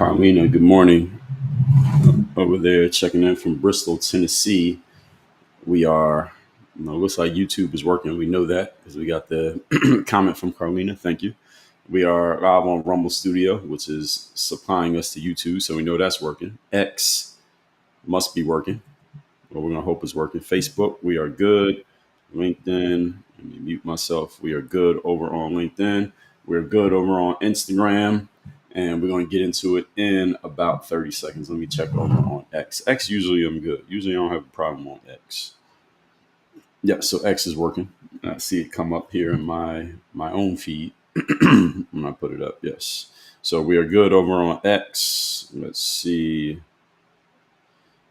Carlina, good morning. Over there checking in from Bristol, Tennessee. We are, looks like YouTube is working. We know that because we got the comment from Carlina. Thank you. We are live on Rumble Studio, which is supplying us to YouTube. So we know that's working. X must be working. Well, we're going to hope it's working. Facebook, we are good. LinkedIn, let me mute myself. We are good over on LinkedIn. We're good over on Instagram. And we're going to get into it in about 30 seconds. Let me check over on X. X, usually I'm good. Usually I don't have a problem on X. Yeah, so X is working. I see it come up here in my own feed when I put it up. Yes. So we are good over on X. Let's see.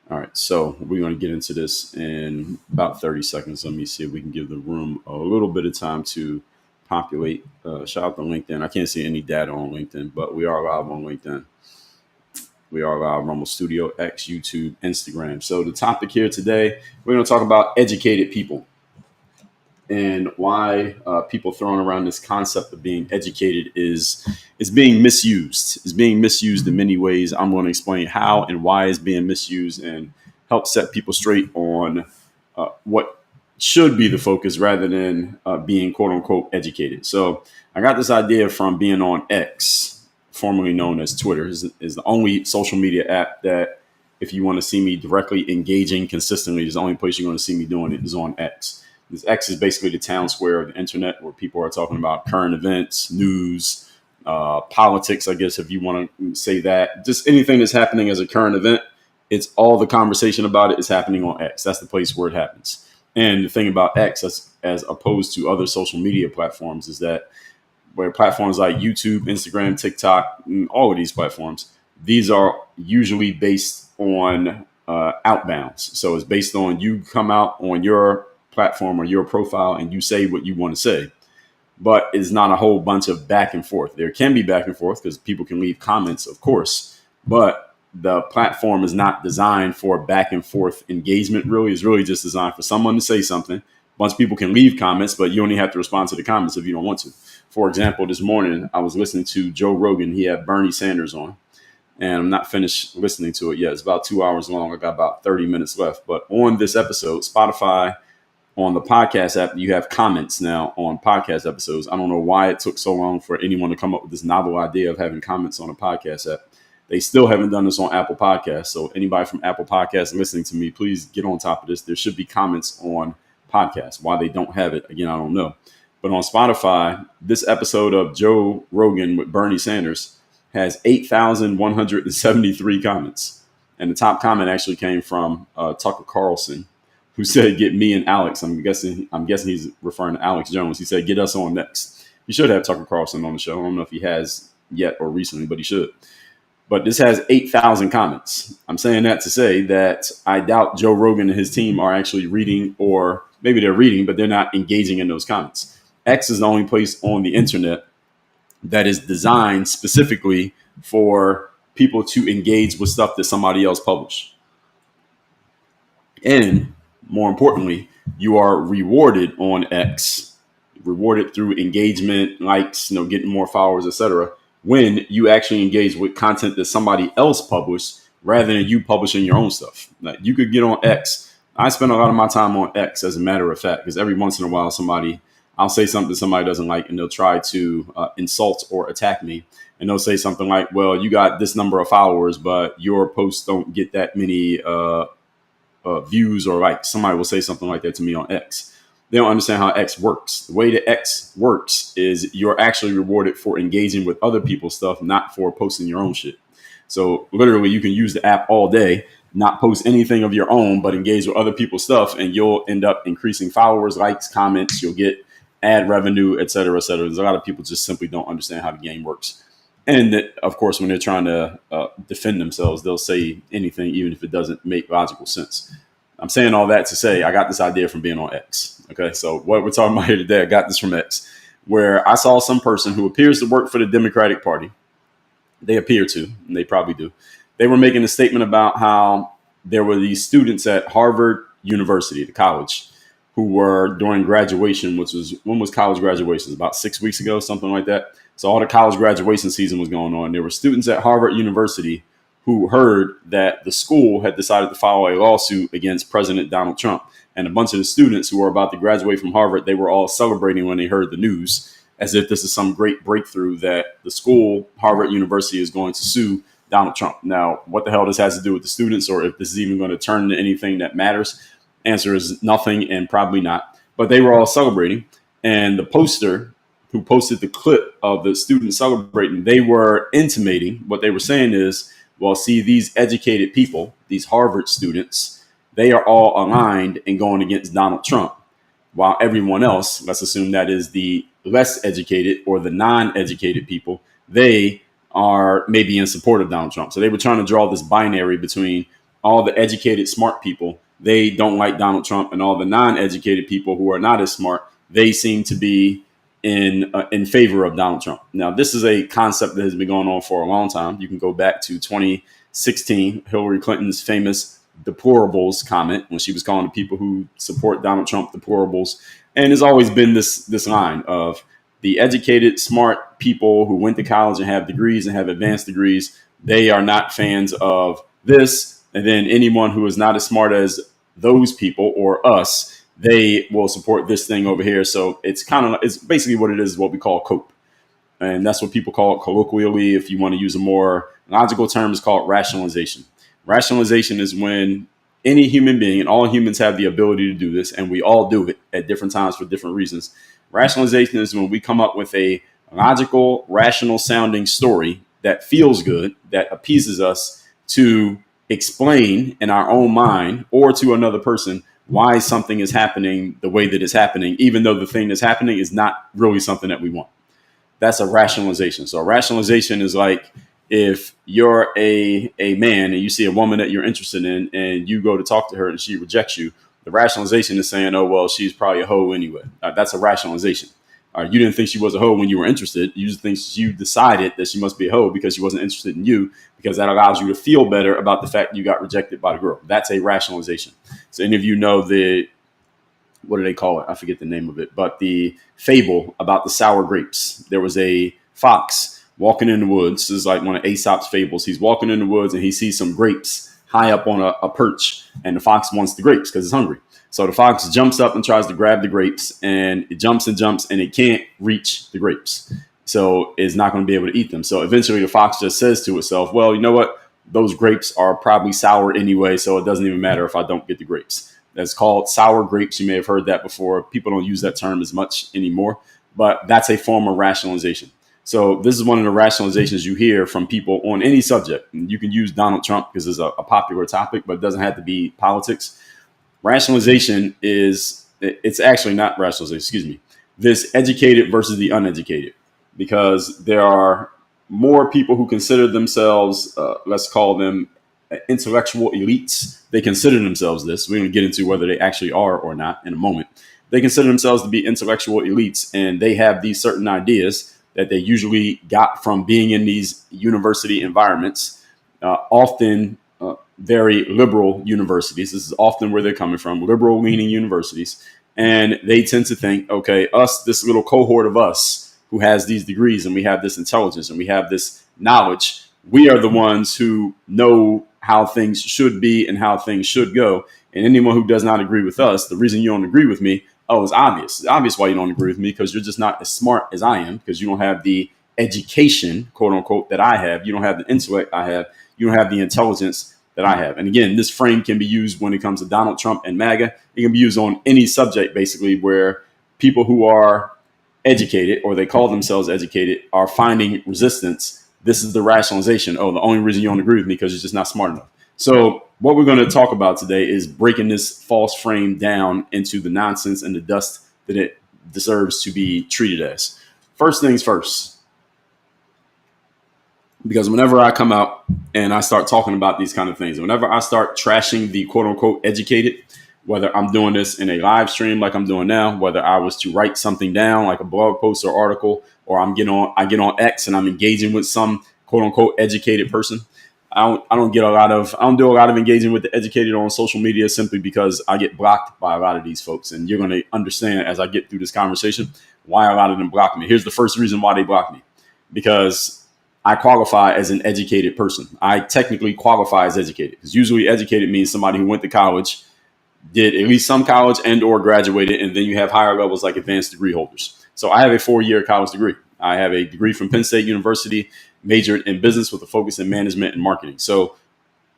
All right, so we're going to get into this in about 30 seconds. Let me see if we can give the room a little bit of time to populate. Shout out to LinkedIn. I can't see any data on LinkedIn, but we are live on LinkedIn. We are live on Rumble Studio, X, YouTube, Instagram. So the topic here today, we're going to talk about educated people and why people throwing around this concept of being educated is being misused. It's being misused in many ways. I'm going to explain how and why it's being misused and help set people straight on what should be the focus rather than being quote unquote educated. So I got this idea from being on X, formerly known as Twitter, is the only social media app that if you want to see me directly engaging consistently, is the only place you're going to see me doing it is on X. This X is basically the town square of the internet where people are talking about current events, news, politics, I guess, if you want to say that. Just anything that's happening as a current event, it's all the conversation about it is happening on X. That's the place where it happens. And the thing about X, as opposed to other social media platforms, is that where platforms like YouTube, Instagram, TikTok, all of these platforms, these are usually based on outbounds. So it's based on you come out on your platform or your profile and you say what you want to say, but it's not a whole bunch of back and forth. There can be back and forth because people can leave comments, of course, but the platform is not designed for back and forth engagement. Really, it's really just designed for someone to say something. Bunch of people can leave comments, but you only have to respond to the comments if you don't want to. For example, this morning I was listening to Joe Rogan. He had Bernie Sanders on, and I'm not finished listening to it yet. It's about 2 hours long. I got about 30 minutes left. But on this episode, Spotify, on the podcast app, you have comments now on podcast episodes. I don't know why it took so long for anyone to come up with this novel idea of having comments on a podcast app. They still haven't done this on Apple Podcasts. So anybody from Apple Podcasts listening to me, please get on top of this. There should be comments on podcasts. Why they don't have it, again, I don't know. But on Spotify, this episode of Joe Rogan with Bernie Sanders has 8,173 comments. And the top comment actually came from Tucker Carlson, who said, "Get me and Alex." I'm guessing he's referring to Alex Jones. He said, "Get us on next." He should have Tucker Carlson on the show. I don't know if he has yet or recently, but he should. But this has 8,000 comments. I'm saying that to say that I doubt Joe Rogan and his team are actually reading, or maybe they're reading, but they're not engaging in those comments. X is the only place on the internet that is designed specifically for people to engage with stuff that somebody else published. And more importantly, you are rewarded on X, rewarded through engagement, likes, getting more followers, etc., when you actually engage with content that somebody else published rather than you publishing your own stuff. Like, you could get on X. I spend a lot of my time on X, as a matter of fact, because every once in a while I'll say something somebody doesn't like and they'll try to insult or attack me. And they'll say something like, "Well, you got this number of followers, but your posts don't get that many views," or like somebody will say something like that to me on X. They don't understand how X works. The way that X works is you're actually rewarded for engaging with other people's stuff, not for posting your own shit. So literally you can use the app all day, not post anything of your own, but engage with other people's stuff, and you'll end up increasing followers, likes, comments. You'll get ad revenue, et cetera, et cetera. There's a lot of people just simply don't understand how the game works. And that, of course, when they're trying to defend themselves, they'll say anything, even if it doesn't make logical sense. I'm saying all that to say I got this idea from being on X. Okay, so what we're talking about here today, I got this from X, where I saw some person who appears to work for the Democratic Party. They appear to, and they probably do. They were making a statement about how there were these students at Harvard University, the college, who were during graduation, when was college graduation? About 6 weeks ago, something like that. So all the college graduation season was going on. There were students at Harvard University who heard that the school had decided to file a lawsuit against President Donald Trump. And a bunch of the students who were about to graduate from Harvard, they were all celebrating when they heard the news, as if this is some great breakthrough that the school, Harvard University, is going to sue Donald Trump. Now, what the hell this has to do with the students, or if this is even going to turn into anything that matters? Answer is nothing and probably not. But they were all celebrating. And the poster who posted the clip of the students celebrating, they were intimating, what they were saying is, well, see, these educated people, these Harvard students, they are all aligned and going against Donald Trump, while everyone else, let's assume that is the less educated or the non-educated people, they are maybe in support of Donald Trump. So they were trying to draw this binary between all the educated, smart people, they don't like Donald Trump, and all the non-educated people who are not as smart, they seem to be in favor of Donald Trump. Now, this is a concept that has been going on for a long time. You can go back to 2016, Hillary Clinton's famous deplorables comment when she was calling the people who support Donald Trump deplorables. And there's always been this line of the educated, smart people who went to college and have degrees and have advanced degrees. They are not fans of this. And then anyone who is not as smart as those people or us, they will support this thing over here. So it's basically what it is what we call COPE. And that's what people call it colloquially. If you want to use a more logical term, it's called rationalization. Rationalization is when any human being, and all humans have the ability to do this, and we all do it at different times for different reasons. Rationalization is when we come up with a logical, rational sounding story that feels good, that appeases us to explain in our own mind or to another person why something is happening the way that it's happening, even though the thing that's happening is not really something that we want. That's a rationalization. So a rationalization is like if you're a man and you see a woman that you're interested in and you go to talk to her and she rejects you, the rationalization is saying, oh, well, she's probably a hoe anyway. That's a rationalization. You didn't think she was a hoe when you were interested. You just think you decided that she must be a hoe because she wasn't interested in you, because that allows you to feel better about the fact you got rejected by the girl. That's a rationalization. So any of you know what do they call it? I forget the name of it, but the fable about the sour grapes. There was a fox walking in the woods. This is like one of Aesop's fables. He's walking in the woods and he sees some grapes high up on a perch, and the fox wants the grapes because it's hungry. So the fox jumps up and tries to grab the grapes, and it jumps and jumps and it can't reach the grapes. So it's not going to be able to eat them. So eventually the fox just says to itself, well, you know what? Those grapes are probably sour anyway, so it doesn't even matter if I don't get the grapes. That's called sour grapes. You may have heard that before. People don't use that term as much anymore, but that's a form of rationalization. So this is one of the rationalizations you hear from people on any subject. And you can use Donald Trump because it's a popular topic, but it doesn't have to be politics. Rationalization it's actually not rationalization, excuse me, this educated versus the uneducated, because there are more people who consider themselves, let's call them intellectual elites. They consider themselves this. We're going to get into whether they actually are or not in a moment. They consider themselves to be intellectual elites, and they have these certain ideas that they usually got from being in these university environments, often very liberal universities. This is often where they're coming from, liberal leaning universities. And they tend to think, okay, this little cohort of us who has these degrees and we have this intelligence and we have this knowledge, we are the ones who know how things should be and how things should go. And anyone who does not agree with us, the reason you don't agree with me, it's obvious. It's obvious why you don't agree with me, because you're just not as smart as I am, because you don't have the education, quote unquote, that I have. You don't have the intellect I have. You don't have the intelligence that I have. And again, this frame can be used when it comes to Donald Trump and MAGA. It can be used on any subject, basically, where people who are educated, or they call themselves educated, are finding resistance. This is the rationalization. Oh, the only reason you don't agree with me because you're just not smart enough. So what we're going to talk about today is breaking this false frame down into the nonsense and the dust that it deserves to be treated as. First things first. Because whenever I come out and I start talking about these kind of things, whenever I start trashing the quote unquote educated, whether I'm doing this in a live stream like I'm doing now, whether I was to write something down like a blog post or article, or I get on X and I'm engaging with some quote unquote educated person, I don't do a lot of engaging with the educated on social media, simply because I get blocked by a lot of these folks. And you're going to understand as I get through this conversation why a lot of them block me. Here's the first reason why they block me. because I qualify as an educated person. I technically qualify as educated, because usually educated means somebody who went to college, did at least some college and or graduated, and then you have higher levels like advanced degree holders. So I have a 4-year college degree. I have a degree from Penn State University, majored in business with a focus in management and marketing. So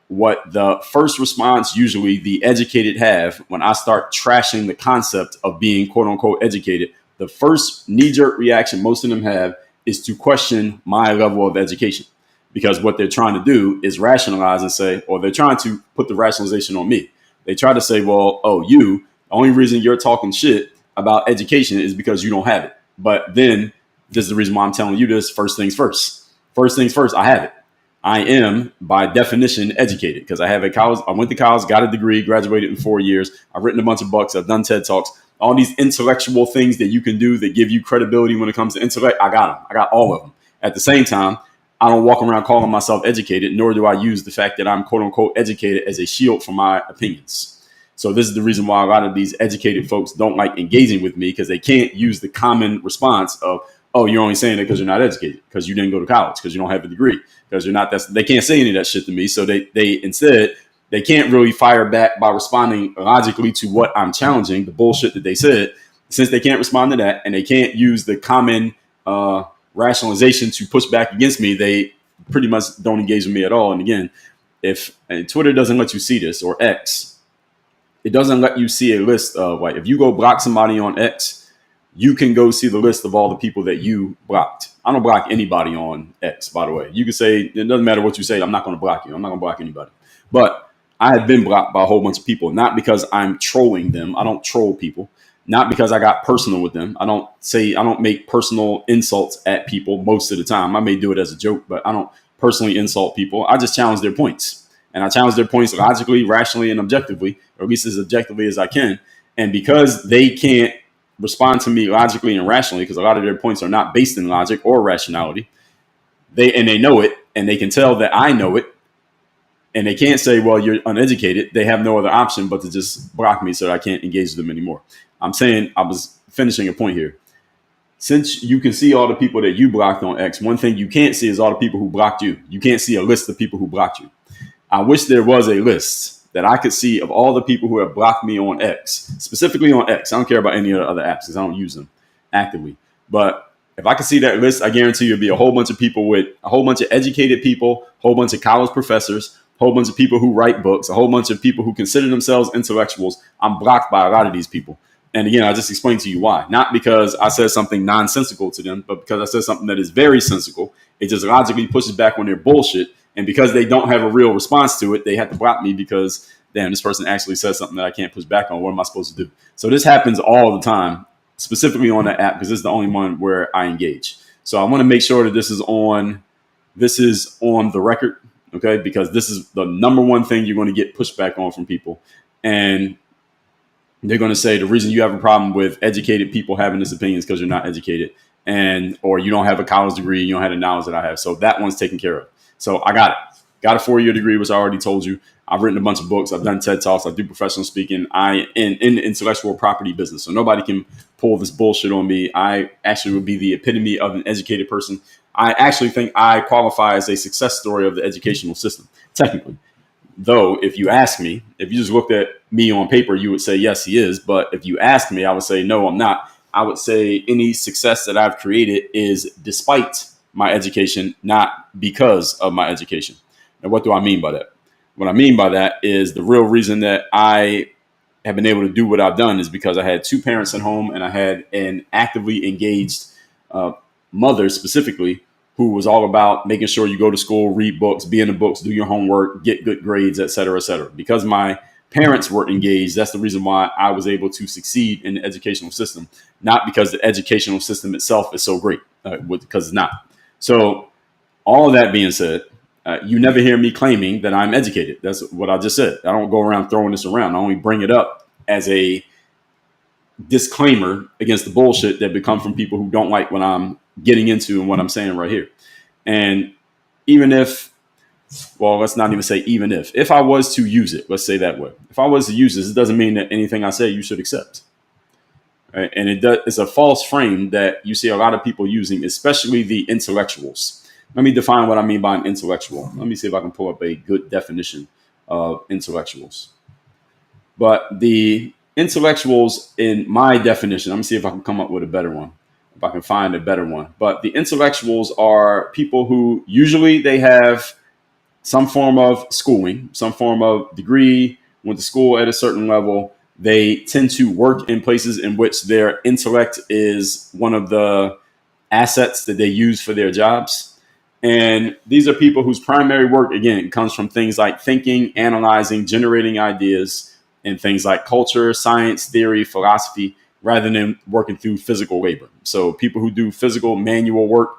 what the first response usually the educated have when I start trashing the concept of being quote unquote educated, the first knee-jerk reaction most of them have is to question my level of education, because what they're trying to do is rationalize and say, or they're trying to put the rationalization on me. They try to say, well, the only reason you're talking shit about education is because you don't have it. But then this is the reason why I'm telling you this. First things first. First things first, I have it. I am, by definition, educated, because I have a college. I went to college, got a degree, graduated in 4 years. I've written a bunch of books. I've done TED Talks. All these intellectual things that you can do that give you credibility when it comes to intellect, I got them. I got all of them. At the same time, I don't walk around calling myself educated, nor do I use the fact that I'm quote unquote educated as a shield for my opinions. So this is the reason why a lot of these educated folks don't like engaging with me, because they can't use the common response of, oh, you're only saying it because you're not educated, because you didn't go to college, because you don't have a degree, because you're not. They can't say any of that shit to me. So they instead, they can't really fire back by responding logically to what I'm challenging, the bullshit that they said. Since they can't respond to that, and they can't use the common rationalization to push back against me, they pretty much don't engage with me at all. And again, and Twitter doesn't let you see this, or X, it doesn't let you see a list of, like, if you go block somebody on X, you can go see the list of all the people that you blocked. I don't block anybody on X, by the way. You can say, it doesn't matter what you say, I'm not going to block you. I'm not going to block anybody. But I have been blocked by a whole bunch of people, not because I'm trolling them. I don't troll people. Not because I got personal with them. I don't make personal insults at people most of the time. I may do it as a joke, but I don't personally insult people. I just challenge their points. And I challenge their points logically, rationally, and objectively, or at least as objectively as I can. And because they can't respond to me logically and rationally, because a lot of their points are not based in logic or rationality, they know it, and they can tell that I know it, and they can't say, well, you're uneducated. They have no other option but to just block me so that I can't engage with them anymore. I'm saying, I was finishing a point here. Since you can see all the people that you blocked on X, one thing you can't see is all the people who blocked you. You can't see a list of people who blocked you. I wish there was a list that I could see of all the people who have blocked me on X, specifically on X. I don't care about any of the other apps because I don't use them actively. But if I could see that list, I guarantee you it'd be a whole bunch of people, with a whole bunch of educated people, a whole bunch of college professors, a whole bunch of people who write books, a whole bunch of people who consider themselves intellectuals. I'm blocked by a lot of these people. And again, I just explained to you why. Not because I said something nonsensical to them, but because I said something that is very sensical. It just logically pushes back on their bullshit. And because they don't have a real response to it, they have to block me because, damn, this person actually says something that I can't push back on. What am I supposed to do? So this happens all the time, specifically on that app, because this is the only one where I engage. So I want to make sure that this is on the record, okay? Because this is the number one thing you're going to get pushback on from people. And they're going to say the reason you have a problem with educated people having this opinion is because you're not educated, or you don't have a college degree, you don't have the knowledge that I have. So that one's taken care of. So I got it. Got a 4-year degree, which I already told you. I've written a bunch of books. I've done TED Talks. I do professional speaking. I in the intellectual property business. So nobody can pull this bullshit on me. I actually would be the epitome of an educated person. I actually think I qualify as a success story of the educational system, technically. Though, if you ask me, if you just looked at me on paper, you would say, yes, he is. But if you ask me, I would say, no, I'm not. I would say any success that I've created is despite my education, not because of my education. Now, what do I mean by that? What I mean by that is the real reason that I have been able to do what I've done is because I had 2 parents at home, and I had an actively engaged mother specifically, who was all about making sure you go to school, read books, be in the books, do your homework, get good grades, et cetera, et cetera. Because my parents were engaged, that's the reason why I was able to succeed in the educational system, not because the educational system itself is so great, because it's not. So all of that being said, you never hear me claiming that I'm educated. That's what I just said. I don't go around throwing this around. I only bring it up as a disclaimer against the bullshit that become from people who don't like what I'm getting into and what I'm saying right here. And even if, well, let's not even say even if I was to use it, let's say that way. If I was to use this, it doesn't mean that anything I say you should accept. right? And it's a false frame that you see a lot of people using, especially the intellectuals. Let me define what I mean by an intellectual. Let me see if I can pull up a good definition of intellectuals. But the intellectuals, in my definition, let me see if I can come up with a better one, if I can find a better one. But the intellectuals are people who usually they have some form of schooling, some form of degree, went to school at a certain level. They tend to work in places in which their intellect is one of the assets that they use for their jobs. And these are people whose primary work, again, comes from things like thinking, analyzing, generating ideas, and things like culture, science, theory, philosophy, rather than working through physical labor. So people who do physical manual work,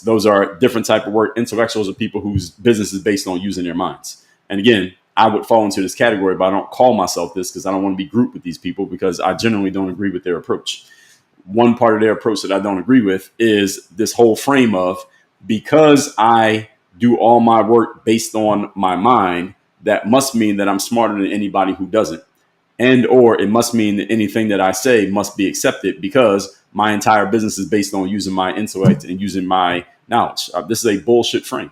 those are different type of work. Intellectuals are people whose business is based on using their minds. And again, I would fall into this category, but I don't call myself this because I don't want to be grouped with these people because I generally don't agree with their approach. One part of their approach that I don't agree with is this whole frame of, because I do all my work based on my mind, that must mean that I'm smarter than anybody who doesn't. And or it must mean that anything that I say must be accepted because my entire business is based on using my intellect and using my knowledge. This is a bullshit frame.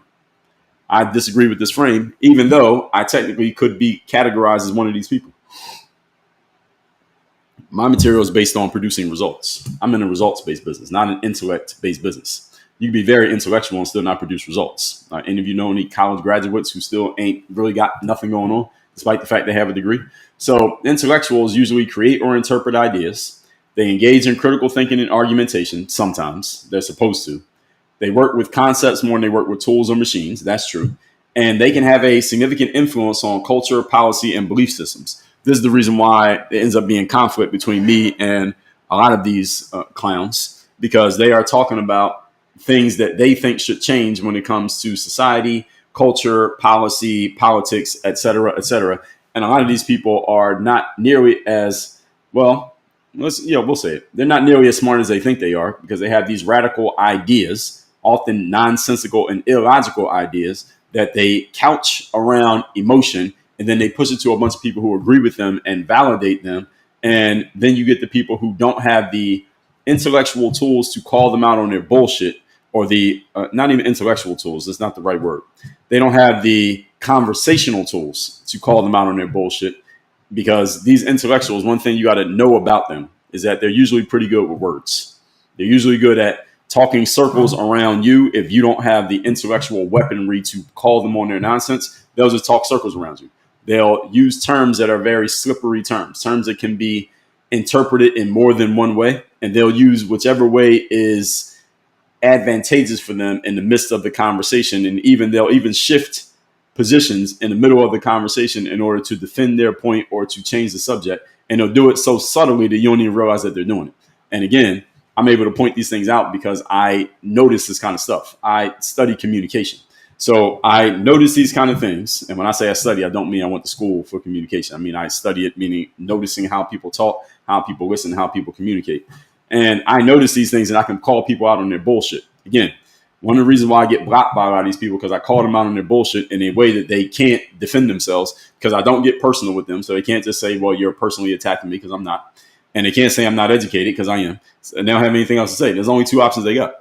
I disagree with this frame, even though I technically could be categorized as one of these people. My material is based on producing results. I'm in a results-based business, not an intellect-based business. You can be very intellectual and still not produce results. Any of you know any college graduates who still ain't really got nothing going on, despite the fact they have a degree? So intellectuals usually create or interpret ideas. They engage in critical thinking and argumentation. Sometimes they're supposed to. They work with concepts more than they work with tools or machines. That's true. And they can have a significant influence on culture, policy, and belief systems. This is the reason why it ends up being conflict between me and a lot of these clowns, because they are talking about things that they think should change when it comes to society, culture, policy, politics, et cetera, et cetera. And a lot of these people are not nearly as, well, we'll say it. They're not nearly as smart as they think they are because they have these radical ideas, often nonsensical and illogical ideas that they couch around emotion, and then they push it to a bunch of people who agree with them and validate them. And then you get the people who don't have the intellectual tools to call them out on their bullshit, or the not even intellectual tools. That's not the right word. They don't have the conversational tools to call them out on their bullshit, because these intellectuals, one thing you got to know about them is that they're usually pretty good with words. They're usually good at talking circles around you. If you don't have the intellectual weaponry to call them on their nonsense, they'll just talk circles around you. They'll use terms that are very slippery terms that can be interpreted in more than one way. And they'll use whichever way is advantageous for them in the midst of the conversation. And they'll even shift positions in the middle of the conversation in order to defend their point or to change the subject. And they'll do it so subtly that you don't even realize that they're doing it. And again, I'm able to point these things out because I notice this kind of stuff. I study communication. So I notice these kind of things. And when I say I study, I don't mean I went to school for communication. I mean, I study it, meaning noticing how people talk, how people listen, how people communicate. And I notice these things and I can call people out on their bullshit. Again, one of the reasons why I get blocked by a lot of these people, because I call them out on their bullshit in a way that they can't defend themselves, because I don't get personal with them. So they can't just say, well, you're personally attacking me, because I'm not. And they can't say I'm not educated, because I am. And they don't have anything else to say. There's only two options they got.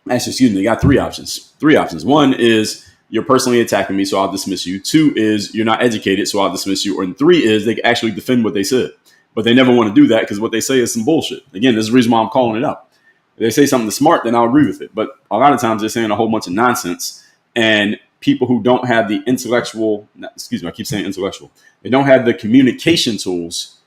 Actually, excuse me, they got three options. One is you're personally attacking me, so I'll dismiss you. Two is you're not educated, so I'll dismiss you. And three is they can actually defend what they said. But they never want to do that because what they say is some bullshit. Again, this is the reason why I'm calling it out. If they say something smart, then I'll agree with it. But a lot of times they're saying a whole bunch of nonsense. And people who don't have the I keep saying intellectual. They don't have the communication tools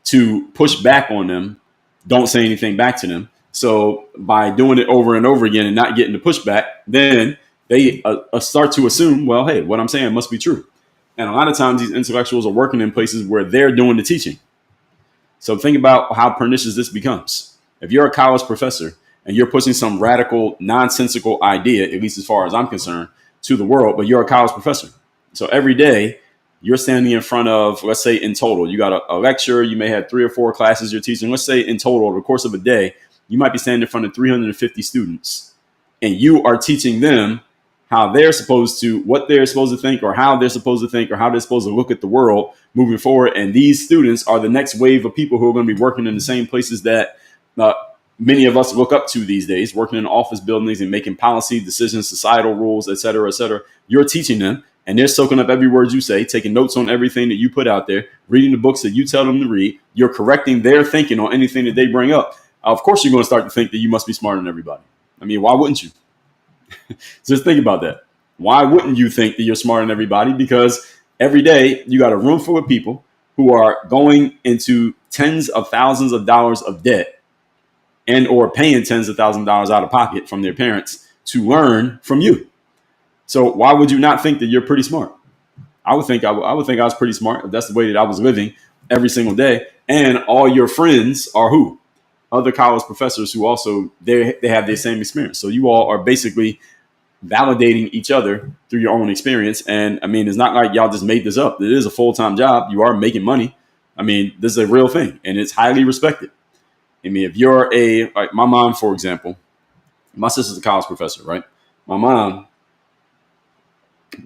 to push back on them, don't say anything back to them. So by doing it over and over again and not getting the pushback, then they start to assume, well, hey, what I'm saying must be true. And a lot of times these intellectuals are working in places where they're doing the teaching. So think about how pernicious this becomes. If you're a college professor and you're pushing some radical, nonsensical idea, at least as far as I'm concerned, to the world, but you're a college professor. So every day you're standing in front of, let's say in total, you got a lecture, you may have 3 or 4 classes you're teaching. Let's say in total, over the course of a day, you might be standing in front of 350 students, and you are teaching them how they're supposed to, what they're supposed to think, or how they're supposed to think, or how they're supposed to look at the world moving forward. And these students are the next wave of people who are going to be working in the same places that many of us look up to these days, working in office buildings and making policy decisions, societal rules, et cetera, et cetera. You're teaching them, and they're soaking up every word you say, taking notes on everything that you put out there, reading the books that you tell them to read. You're correcting their thinking on anything that they bring up. Of course, you're going to start to think that you must be smarter than everybody. I mean, why wouldn't you? Just think about that. Why wouldn't you think that you're smarter than everybody? Because every day you got a room full of people who are going into tens of thousands of dollars of debt and or paying tens of thousands of dollars out of pocket from their parents to learn from you. So why would you not think that you're pretty smart? I would think I was pretty smart if that's the way that I was living every single day. And all your friends are who? Other college professors who also they have the same experience. So you all are basically validating each other through your own experience. And I mean, it's not like y'all just made this up. It is a full-time job. You are making money. I mean, this is a real thing and it's highly respected. I mean, if you're like my mom, for example, my sister's a college professor, right? My mom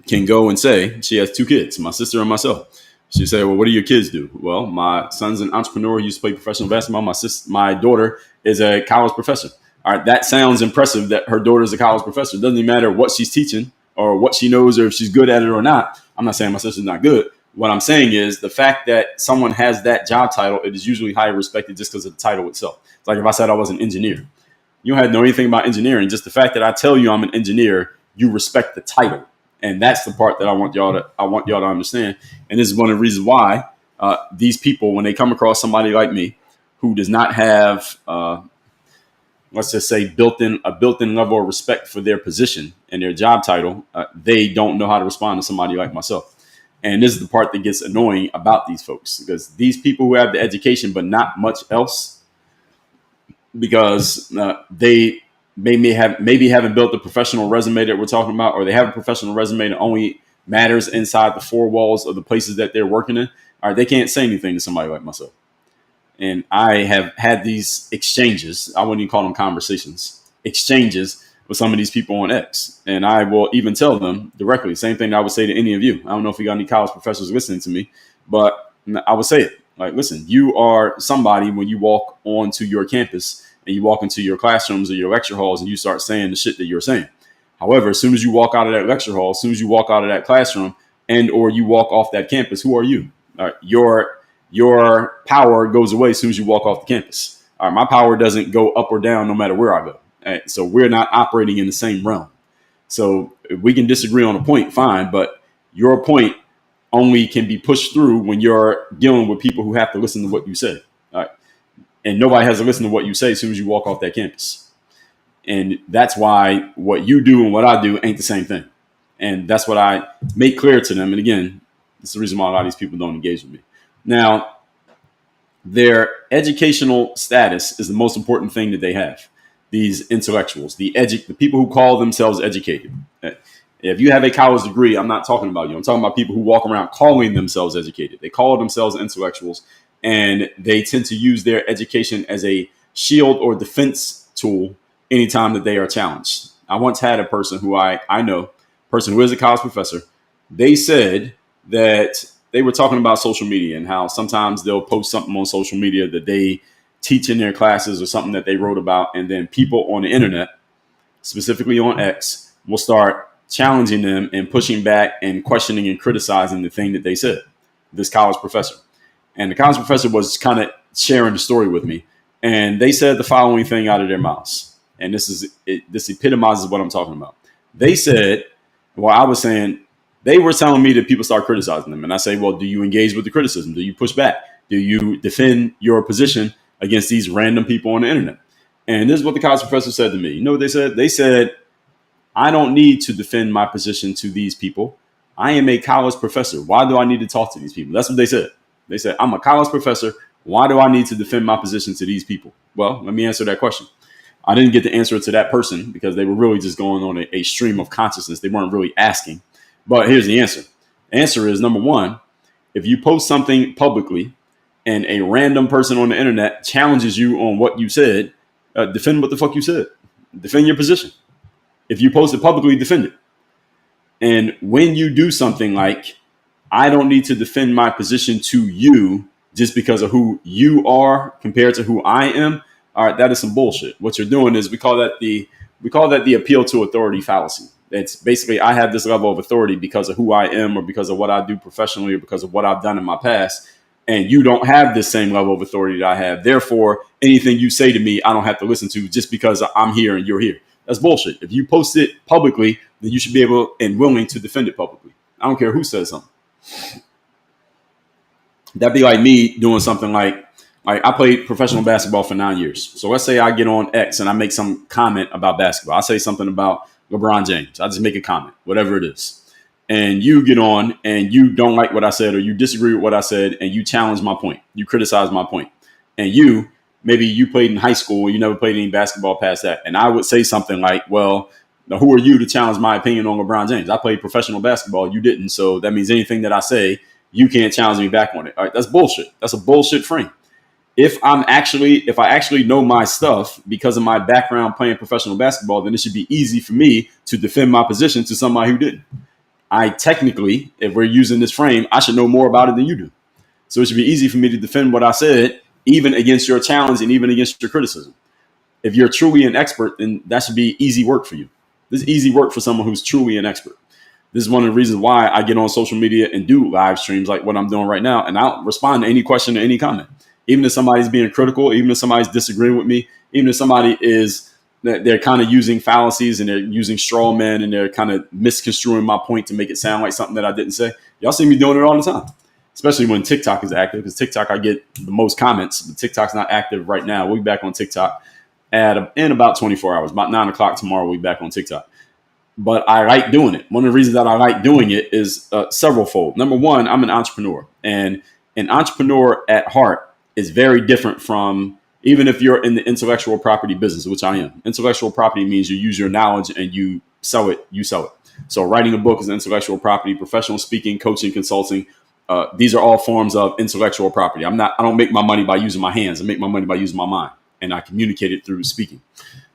can go and say she has two kids, my sister and myself. She say, well, what do your kids do? Well, my son's an entrepreneur. He used to play professional basketball. My daughter is a college professor. All right, that sounds impressive that her daughter is a college professor. It doesn't even matter what she's teaching or what she knows or if she's good at it or not. I'm not saying my sister's not good. What I'm saying is the fact that someone has that job title, it is usually highly respected just because of the title itself. It's like if I said I was an engineer. You don't have to know anything about engineering. Just the fact that I tell you I'm an engineer, you respect the title. And that's the part that I want y'all to understand. And this is one of the reasons why these people, when they come across somebody like me, who does not have, let's just say, a built-in level of respect for their position and their job title, they don't know how to respond to somebody like myself. And this is the part that gets annoying about these folks, because these people who have the education but not much else, because they maybe haven't built the professional resume that we're talking about, or they have a professional resume that only matters inside the four walls of the places that they're working in. All right, they can't say anything to somebody like myself. And I have had these exchanges, I wouldn't even call them conversations, exchanges with some of these people on X. And I will even tell them directly, same thing that I would say to any of you. I don't know if you got any college professors listening to me, but I would say it. Like, listen, you are somebody when you walk onto your campus and you walk into your classrooms or your lecture halls and you start saying the shit that you're saying. However, as soon as you walk out of that lecture hall, as soon as you walk out of that classroom and or you walk off that campus, who are you? Your power goes away as soon as you walk off the campus. My power doesn't go up or down no matter where I go. So we're not operating in the same realm. So if we can disagree on a point, fine, but your point only can be pushed through when you're dealing with people who have to listen to what you say. And nobody has to listen to what you say as soon as you walk off that campus. And that's why what you do and what I do ain't the same thing. And that's what I make clear to them. And again, it's the reason why a lot of these people don't engage with me. Now, their educational status is the most important thing that they have. These intellectuals, the people who call themselves educated. If you have a college degree, I'm not talking about you. I'm talking about people who walk around calling themselves educated. They call themselves intellectuals, and they tend to use their education as a shield or defense tool anytime that they are challenged. I once had a person who I know, person who is a college professor. They said that they were talking about social media and how sometimes they'll post something on social media that they teach in their classes or something that they wrote about. And then people on the internet, specifically on X, will start challenging them and pushing back and questioning and criticizing the thing that they said, this college professor. And the college professor was kind of sharing the story with me. And they said the following thing out of their mouths. And this epitomizes what I'm talking about. They said, well, I was saying, they were telling me that people start criticizing them. And I say, well, do you engage with the criticism? Do you push back? Do you defend your position against these random people on the internet? And this is what the college professor said to me. You know what they said? They said, I don't need to defend my position to these people. I am a college professor. Why do I need to talk to these people? That's what they said. They said, I'm a college professor. Why do I need to defend my position to these people? Well, let me answer that question. I didn't get the answer to that person because they were really just going on a stream of consciousness. They weren't really asking. But here's the answer. The answer is, number one, if you post something publicly and a random person on the internet challenges you on what you said, defend what the fuck you said. Defend your position. If you post it publicly, defend it. And when you do something like, I don't need to defend my position to you just because of who you are compared to who I am. All right, that is some bullshit. What you're doing is we call that the appeal to authority fallacy. It's basically, I have this level of authority because of who I am or because of what I do professionally or because of what I've done in my past. And you don't have this same level of authority that I have. Therefore, anything you say to me, I don't have to listen to just because I'm here and you're here. That's bullshit. If you post it publicly, then you should be able and willing to defend it publicly. I don't care who says something. That'd be like me doing something like I played professional basketball for 9 years. So let's say I get on X and I make some comment about basketball. I say something about LeBron James. I just make a comment, whatever it is. And you get on and you don't like what I said or you disagree with what I said and you challenge my point. You criticize my point. And maybe you played in high school, you never played any basketball past that. And I would say something like, well, now who are you to challenge my opinion on LeBron James? I played professional basketball. You didn't. So that means anything that I say, you can't challenge me back on it. All right, that's bullshit. That's a bullshit frame. If I actually know my stuff because of my background playing professional basketball, then it should be easy for me to defend my position to somebody who didn't. I technically, if we're using this frame, I should know more about it than you do. So it should be easy for me to defend what I said, even against your challenge and even against your criticism. If you're truly an expert, then that should be easy work for you. This is easy work for someone who's truly an expert. This is one of the reasons why I get on social media and do live streams like what I'm doing right now. And I'll respond to any question or any comment. Even if somebody's being critical, even if somebody's disagreeing with me, even if somebody they're kind of using fallacies and they're using straw men and they're kind of misconstruing my point to make it sound like something that I didn't say. Y'all see me doing it all the time, especially when TikTok is active, because TikTok, I get the most comments, but TikTok's not active right now. We'll be back on TikTok in about 24 hours, about 9 o'clock tomorrow. We'll be back on TikTok. But I like doing it. One of the reasons that I like doing it is severalfold. Number one, I'm an entrepreneur, and an entrepreneur at heart is very different from, even if you're in the intellectual property business, which I am. Intellectual property means you use your knowledge and you sell it. So writing a book is intellectual property. Professional speaking, coaching, consulting, these are all forms of intellectual property. I don't make my money by using my hands. I make my money by using my mind, and I communicate it through speaking.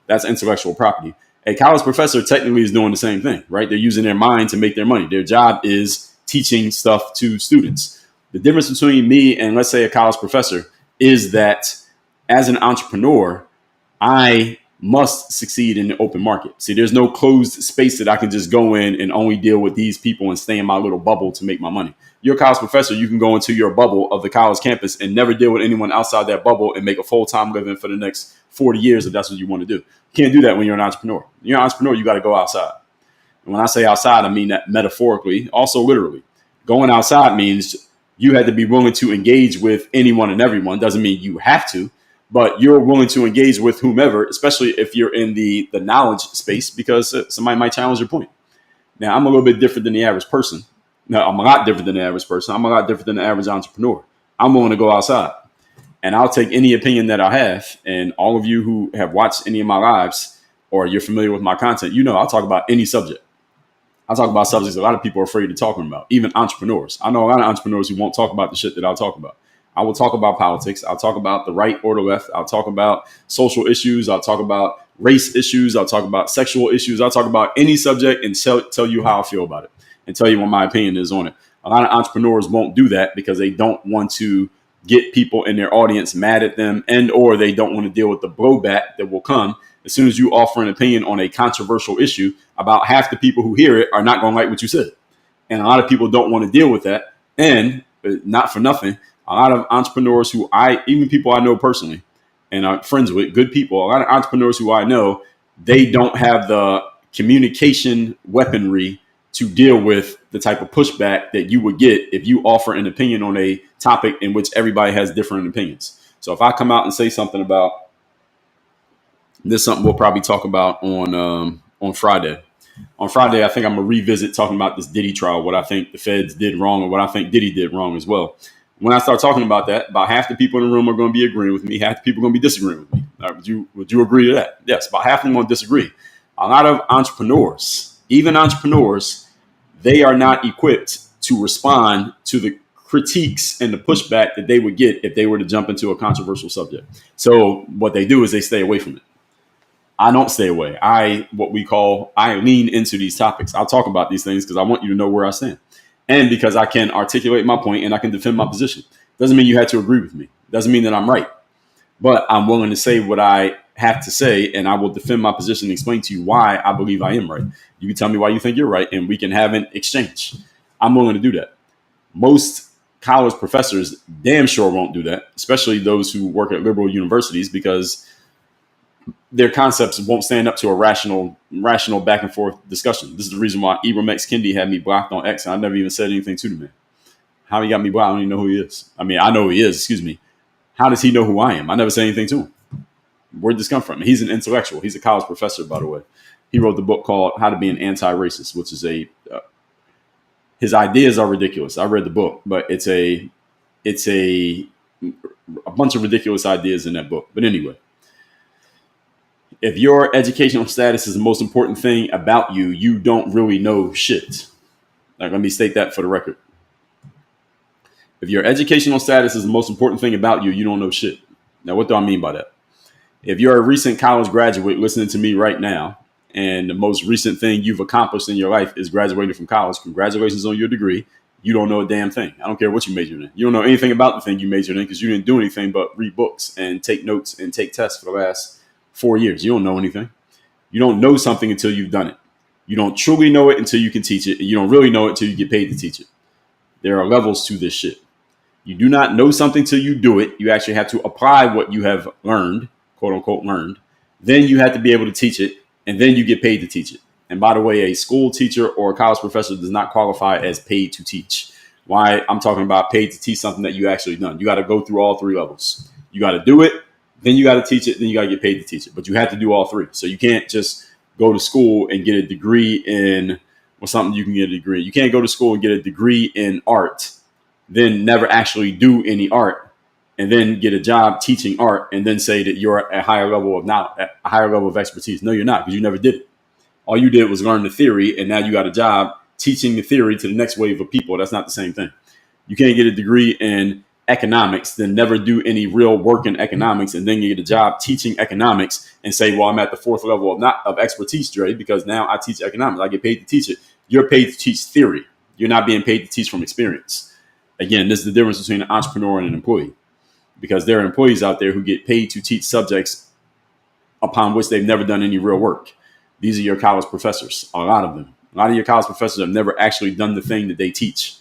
That's intellectual property. A college professor technically is doing the same thing, right? They're using their mind to make their money. Their job is teaching stuff to students. The difference between me and, let's say, a college professor is that as an entrepreneur, I must succeed in the open market. See, there's no closed space that I can just go in and only deal with these people and stay in my little bubble to make my money. You're a college professor. You can go into your bubble of the college campus and never deal with anyone outside that bubble and make a full-time living for the next 40 years if that's what you want to do. You can't do that when you're an entrepreneur. When you're an entrepreneur, you got to go outside. And when I say outside, I mean that metaphorically, also literally. Going outside means you had to be willing to engage with anyone and everyone. Doesn't mean you have to, but you're willing to engage with whomever, especially if you're in the knowledge space, because somebody might challenge your point. Now, I'm a little bit different than the average person. No, I'm a lot different than the average person. I'm a lot different than the average entrepreneur. I'm willing to go outside, and I'll take any opinion that I have. And all of you who have watched any of my lives or you're familiar with my content, I'll talk about any subject. I talk about subjects a lot of people are afraid of talking about, even entrepreneurs. I know a lot of entrepreneurs who won't talk about the shit that I'll talk about. I will talk about politics. I'll talk about the right or the left. I'll talk about social issues. I'll talk about race issues. I'll talk about sexual issues. I'll talk about any subject and tell you how I feel about it and tell you what my opinion is on it. A lot of entrepreneurs won't do that because they don't want to get people in their audience mad at them, and or they don't want to deal with the blowback that will come as soon as you offer an opinion on a controversial issue. About half the people who hear it are not going to like what you said. And a lot of people don't want to deal with that. And not for nothing, a lot of entrepreneurs even people I know personally and are friends with, good people, a lot of entrepreneurs who I know, they don't have the communication weaponry to deal with the type of pushback that you would get if you offer an opinion on a topic in which everybody has different opinions. So if I come out and say something about this, something we'll probably talk about on Friday. On Friday, I think I'm going to revisit talking about this Diddy trial, what I think the feds did wrong and what I think Diddy did wrong as well. When I start talking about that, about half the people in the room are going to be agreeing with me. Half the people are going to be disagreeing with me. Would you agree to that? Yes, about half of them are going to disagree. A lot of entrepreneurs, even entrepreneurs, they are not equipped to respond to the critiques and the pushback that they would get if they were to jump into a controversial subject. So what they do is they stay away from it. I don't stay away. I lean into these topics. I'll talk about these things because I want you to know where I stand, and because I can articulate my point and I can defend my position. Doesn't mean you have to agree with me. Doesn't mean that I'm right, but I'm willing to say what I have to say, and I will defend my position and explain to you why I believe I am right. You can tell me why you think you're right, and we can have an exchange. I'm willing to do that. Most college professors damn sure won't do that, especially those who work at liberal universities, because their concepts won't stand up to a rational back and forth discussion. This is the reason why Ibram X. Kendi had me blocked on X, and I never even said anything to the man. How he got me blocked, I don't even know who he is. I mean, I know who he is, excuse me. How does he know who I am? I never said anything to him. Where'd this come from? He's an intellectual. He's a college professor, by the way. He wrote the book called How to Be an Anti-Racist, which is his ideas are ridiculous. I read the book, but it's a bunch of ridiculous ideas in that book. But anyway, if your educational status is the most important thing about you, you don't really know shit. Like, let me state that for the record. If your educational status is the most important thing about you, you don't know shit. Now, what do I mean by that? If you're a recent college graduate listening to me right now, and the most recent thing you've accomplished in your life is graduating from college, congratulations on your degree. You don't know a damn thing. I don't care what you majored in. You don't know anything about the thing you majored in because you didn't do anything but read books and take notes and take tests for the last 4 years. You don't know anything. You don't know something until you've done it. You don't truly know it until you can teach it. And you don't really know it until you get paid to teach it. There are levels to this shit. You do not know something till you do it. You actually have to apply what you have learned, quote unquote learned. Then you have to be able to teach it. And then you get paid to teach it. And by the way, a school teacher or a college professor does not qualify as paid to teach. Why I'm talking about paid to teach something that you actually done. You got to go through all three levels. You got to do it, then you got to teach it, then you got to get paid to teach it. But you have to do all three. So you can't just go to school and get a degree in or something you can get a degree. You can't go to school and get a degree in art, then never actually do any art, and then get a job teaching art, and then say that you're at a higher level of a higher level of expertise. No, you're not, because you never did it. All you did was learn the theory, and now you got a job teaching the theory to the next wave of people. That's not the same thing. You can't get a degree in economics, then never do any real work in economics, and then you get a job teaching economics and say, well, I'm at the fourth level of expertise, Dre, because now I teach economics. I get paid to teach it. You're paid to teach theory. You're not being paid to teach from experience. Again, this is the difference between an entrepreneur and an employee. Because there are employees out there who get paid to teach subjects upon which they've never done any real work. These are your college professors, a lot of them. A lot of your college professors have never actually done the thing that they teach,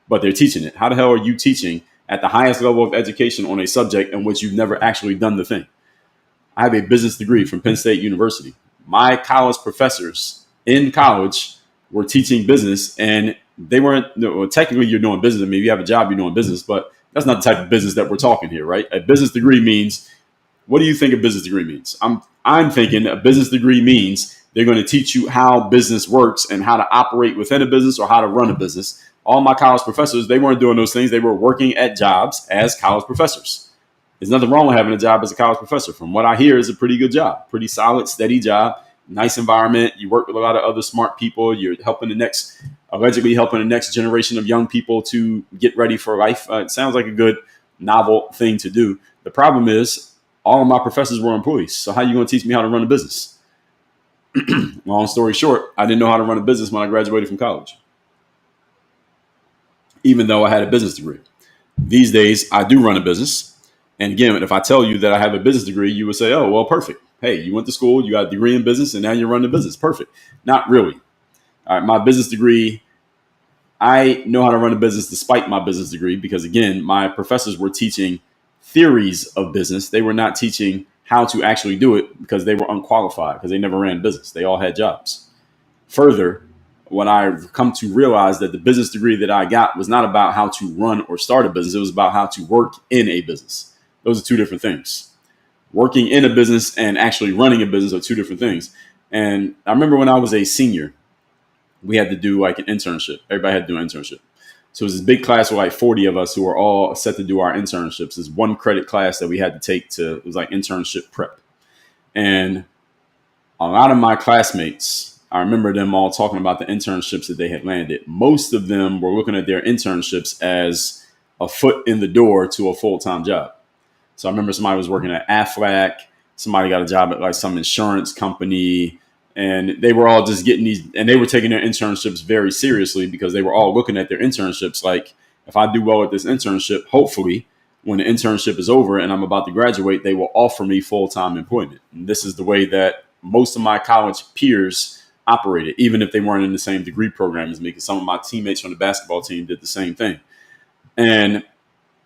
but they're teaching it. How the hell are you teaching at the highest level of education on a subject in which you've never actually done the thing? I have a business degree from Penn State University. My college professors in college were teaching business, and they weren't, well, technically you're doing business. I mean, if you have a job, you're doing business, but that's not the type of business that we're talking here, right? A business degree means, what do you think a business degree means? I'm thinking a business degree means they're going to teach you how business works and how to operate within a business or how to run a business. All my college professors, they weren't doing those things. They were working at jobs as college professors. There's nothing wrong with having a job as a college professor. From what I hear, it's a pretty good job, pretty solid, steady job, nice environment. You work with a lot of other smart people. You're allegedly helping the next generation of young people to get ready for life. It sounds like a good, novel thing to do. The problem is all of my professors were employees. So how are you going to teach me how to run a business? Long story short, I didn't know how to run a business when I graduated from college, even though I had a business degree. These days, I do run a business. And again, if I tell you that I have a business degree, you would say, oh, well, perfect. Hey, you went to school, you got a degree in business, and now you're running a business. Perfect. Not really. All right, my business degree, I know how to run a business despite my business degree because, again, my professors were teaching theories of business. They were not teaching how to actually do it because they were unqualified because they never ran business. They all had jobs. Further, when I've come to realize that the business degree that I got was not about how to run or start a business. It was about how to work in a business. Those are two different things. Working in a business and actually running a business are two different things. And I remember when I was a senior, we had to do like an internship. Everybody had to do an internship. So it was this big class with like 40 of us who were all set to do our internships. This one credit class that we had to take it was like internship prep. And a lot of my classmates, I remember them all talking about the internships that they had landed. Most of them were looking at their internships as a foot in the door to a full-time job. So I remember somebody was working at Aflac. Somebody got a job at like some insurance company, and they were all just getting these, and they were taking their internships very seriously because they were all looking at their internships like, if I do well at this internship, hopefully when the internship is over and I'm about to graduate, they will offer me full-time employment. And this is the way that most of my college peers operated, even if they weren't in the same degree program as me, because some of my teammates from the basketball team did the same thing. And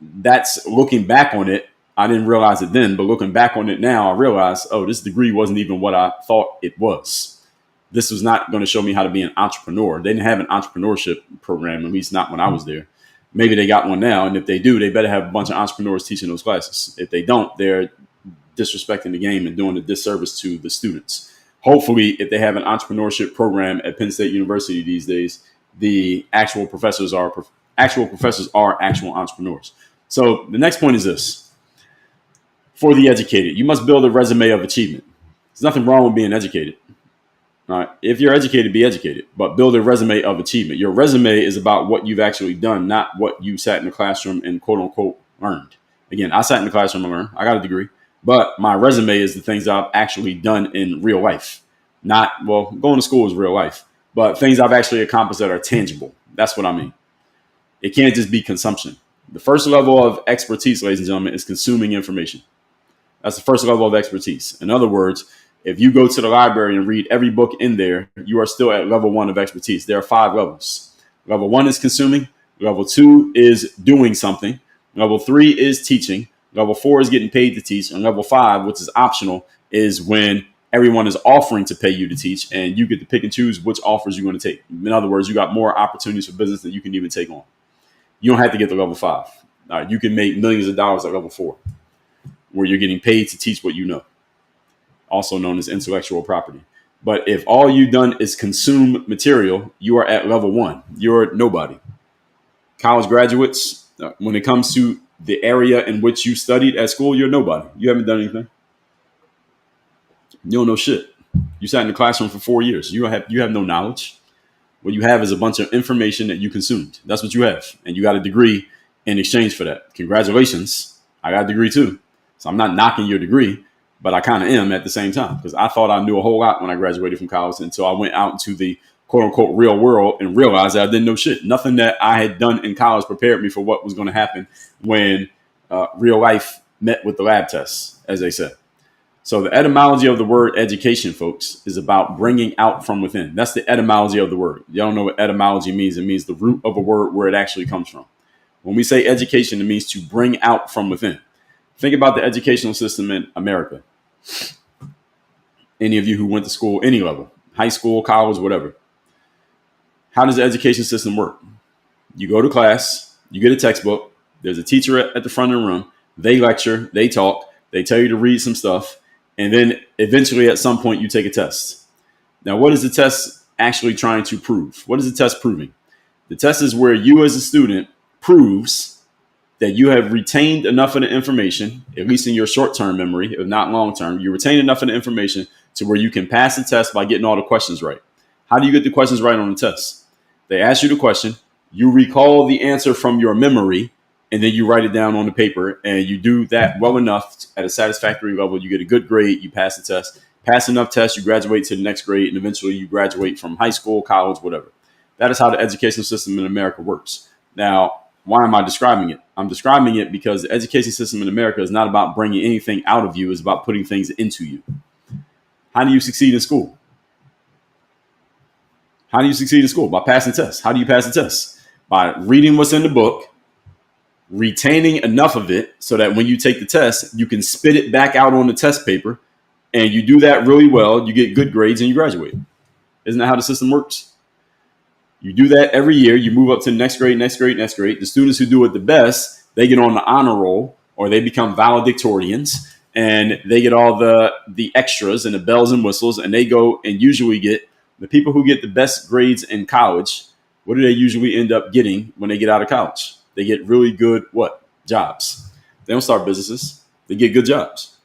that's, looking back on it, I didn't realize it then, but looking back on it now, I realized, oh, this degree wasn't even what I thought it was. This was not going to show me how to be an entrepreneur. They didn't have an entrepreneurship program, at least not when I was there. Maybe they got one now, and if they do, they better have a bunch of entrepreneurs teaching those classes. If they don't, they're disrespecting the game and doing a disservice to the students. Hopefully, if they have an entrepreneurship program at Penn State University these days, the actual professors are actual entrepreneurs. So the next point is this. For the educated, you must build a resume of achievement. There's nothing wrong with being educated. All right. If you're educated, be educated, but build a resume of achievement. Your resume is about what you've actually done, not what you sat in the classroom and quote unquote learned. Again, I sat in the classroom and learned. I got a degree, but my resume is the things I've actually done in real life. Not, well, going to school is real life, but things I've actually accomplished that are tangible. That's what I mean. It can't just be consumption. The first level of expertise, ladies and gentlemen, is consuming information. That's the first level of expertise. In other words, if you go to the library and read every book in there, you are still at level 1 of expertise. There are 5 levels. Level 1 is consuming. Level 2 is doing something. Level 3 is teaching. Level 4 is getting paid to teach. And level 5, which is optional, is when everyone is offering to pay you to teach and you get to pick and choose which offers you're going to take. In other words, you got more opportunities for business than you can even take on. You don't have to get to level 5. You can make millions of dollars at level 4, where you're getting paid to teach what you know, also known as intellectual property. But if all you've done is consume material, you are at level 1. You're nobody. College graduates, when it comes to the area in which you studied at school, you're nobody. You haven't done anything. You don't know shit. You sat in the classroom for 4 years. You have no knowledge. What you have is a bunch of information that you consumed. That's what you have. And you got a degree in exchange for that. Congratulations. I got a degree too. So I'm not knocking your degree, but I kind of am at the same time, because I thought I knew a whole lot when I graduated from college until I went out into the quote unquote real world and realized that I didn't know shit. Nothing that I had done in college prepared me for what was going to happen when real life met with the lab tests, as they said. So the etymology of the word education, folks, is about bringing out from within. That's the etymology of the word. You don't know what etymology means. It means the root of a word where it actually comes from. When we say education, it means to bring out from within. Think about the educational system in America. Any of you who went to school, any level, high school, college, whatever. How does the education system work? You go to class, you get a textbook. There's a teacher at the front of the room. They lecture, they talk, they tell you to read some stuff. And then eventually at some point you take a test. Now, what is the test actually trying to prove? What is the test proving? The test is where you as a student proves that you have retained enough of the information, at least in your short-term memory, if not long-term, you retain enough of the information to where you can pass the test by getting all the questions right. How do you get the questions right on the test? They ask you the question, you recall the answer from your memory, and then you write it down on the paper, and you do that well enough at a satisfactory level. You get a good grade, you pass the test. Pass enough tests, you graduate to the next grade, and eventually you graduate from high school, college, whatever. That is how the education system in America works. Now, why am I describing it? I'm describing it because the education system in America is not about bringing anything out of you. It's about putting things into you. How do you succeed in school? How do you succeed in school? By passing tests. How do you pass the test? By reading what's in the book, retaining enough of it so that when you take the test, you can spit it back out on the test paper, and you do that really well, you get good grades and you graduate. Isn't that how the system works? You do that every year. You move up to the next grade, next grade, next grade. The students who do it the best, they get on the honor roll, or they become valedictorians, and they get all the extras and the bells and whistles, and they go and usually get the people who get the best grades in college. What do they usually end up getting when they get out of college? They get really good what? Jobs. They don't start businesses. They get good jobs.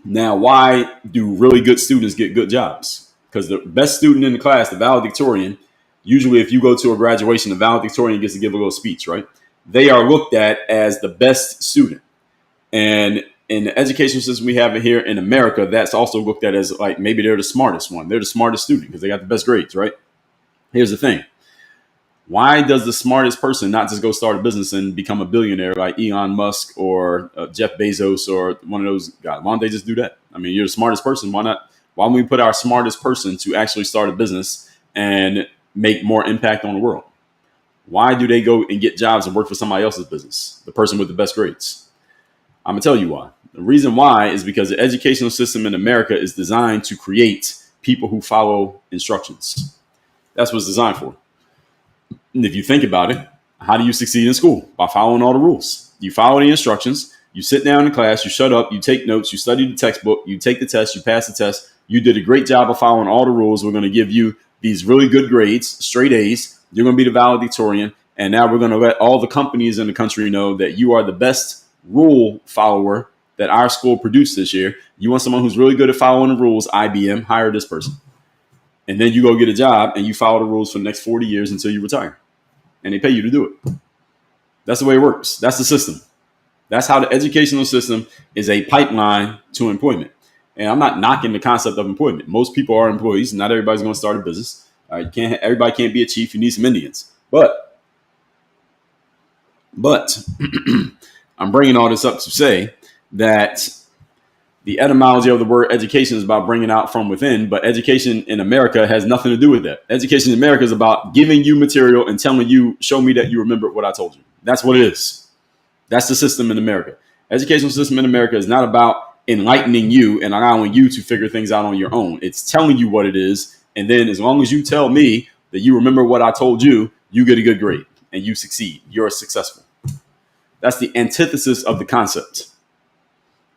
Now, why do really good students get good jobs? Because the best student in the class, the valedictorian, usually if you go to a graduation, the valedictorian gets to give a little speech, right? They are looked at as the best student. And in the education system we have here in America, that's also looked at as like maybe they're the smartest one. They're the smartest student because they got the best grades, right? Here's the thing. Why does the smartest person not just go start a business and become a billionaire like Elon Musk or Jeff Bezos or one of those guys? Why don't they just do that? I mean, you're the smartest person. Why not? Why don't we put our smartest person to actually start a business and make more impact on the world? Why do they go and get jobs and work for somebody else's business? The person with the best grades. I'm going to tell you why. The reason why is because the educational system in America is designed to create people who follow instructions. That's what it's designed for. And if you think about it, how do you succeed in school? By following all the rules. You follow the instructions. You sit down in class. You shut up. You take notes. You study the textbook. You take the test. You pass the test. You did a great job of following all the rules. We're going to give you these really good grades, straight A's. You're going to be the valedictorian. And now we're going to let all the companies in the country know that you are the best rule follower that our school produced this year. You want someone who's really good at following the rules, IBM, hire this person. And then you go get a job and you follow the rules for the next 40 years until you retire. And they pay you to do it. That's the way it works. That's the system. That's how the educational system is a pipeline to employment. And I'm not knocking the concept of employment. Most people are employees. Not everybody's going to start a business. Everybody can't be a chief. You need some Indians. But I'm bringing all this up to say that the etymology of the word education is about bringing out from within, but education in America has nothing to do with that. Education in America is about giving you material and telling you, show me that you remember what I told you. That's what it is. That's the system in America. Educational system in America is not about enlightening you and allowing you to figure things out on your own. It's telling you what it is. And then as long as you tell me that you remember what I told you, you get a good grade and you succeed. You're successful. That's the antithesis of the concept.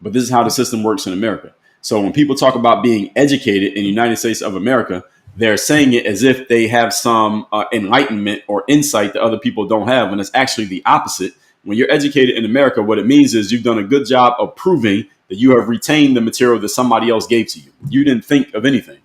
But this is how the system works in America. So when people talk about being educated in the United States of America, they're saying it as if they have some enlightenment or insight that other people don't have, when it's actually the opposite. When you're educated in America, what it means is you've done a good job of proving that you have retained the material that somebody else gave to you. You didn't think of anything.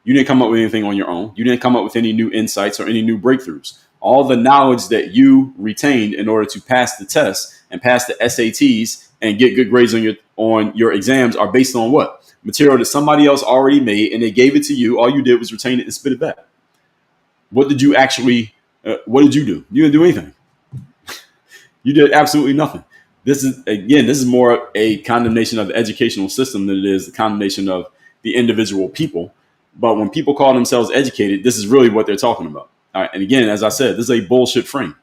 You didn't come up with anything on your own. You didn't come up with any new insights or any new breakthroughs. All the knowledge that you retained in order to pass the test and pass the SATs and get good grades on your exams are based on what? Material that somebody else already made and they gave it to you. All you did was retain it and spit it back. What did you actually, what did you do? You didn't do anything. You did absolutely nothing. This is more a condemnation of the educational system than it is the condemnation of the individual people. But when people call themselves educated, this is really what they're talking about. All right. And again, as I said, this is a bullshit frame.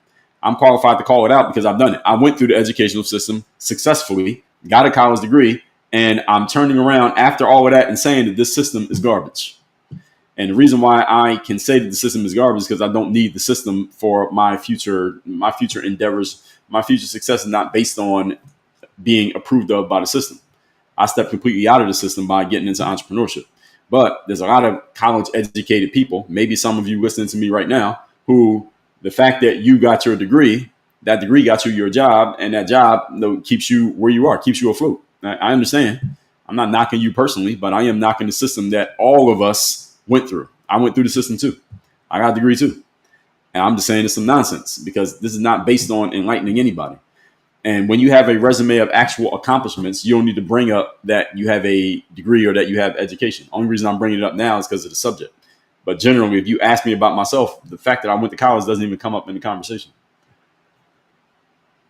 I'm qualified to call it out because I've done it. I went through the educational system successfully, got a college degree, and I'm turning around after all of that and saying that this system is garbage. And the reason why I can say that the system is garbage is because I don't need the system for my future endeavors. My future success is not based on being approved of by the system. I stepped completely out of the system by getting into entrepreneurship. But there's a lot of college educated people, maybe some of you listening to me right now, who the fact that you got your degree, that degree got you your job, and that job keeps you where you are, keeps you afloat. I understand. I'm not knocking you personally, but I am knocking the system that all of us went through. I went through the system too. I got a degree too. And I'm just saying it's some nonsense because this is not based on enlightening anybody. And when you have a resume of actual accomplishments, you don't need to bring up that you have a degree or that you have education. Only reason I'm bringing it up now is because of the subject. But generally, if you ask me about myself, the fact that I went to college doesn't even come up in the conversation.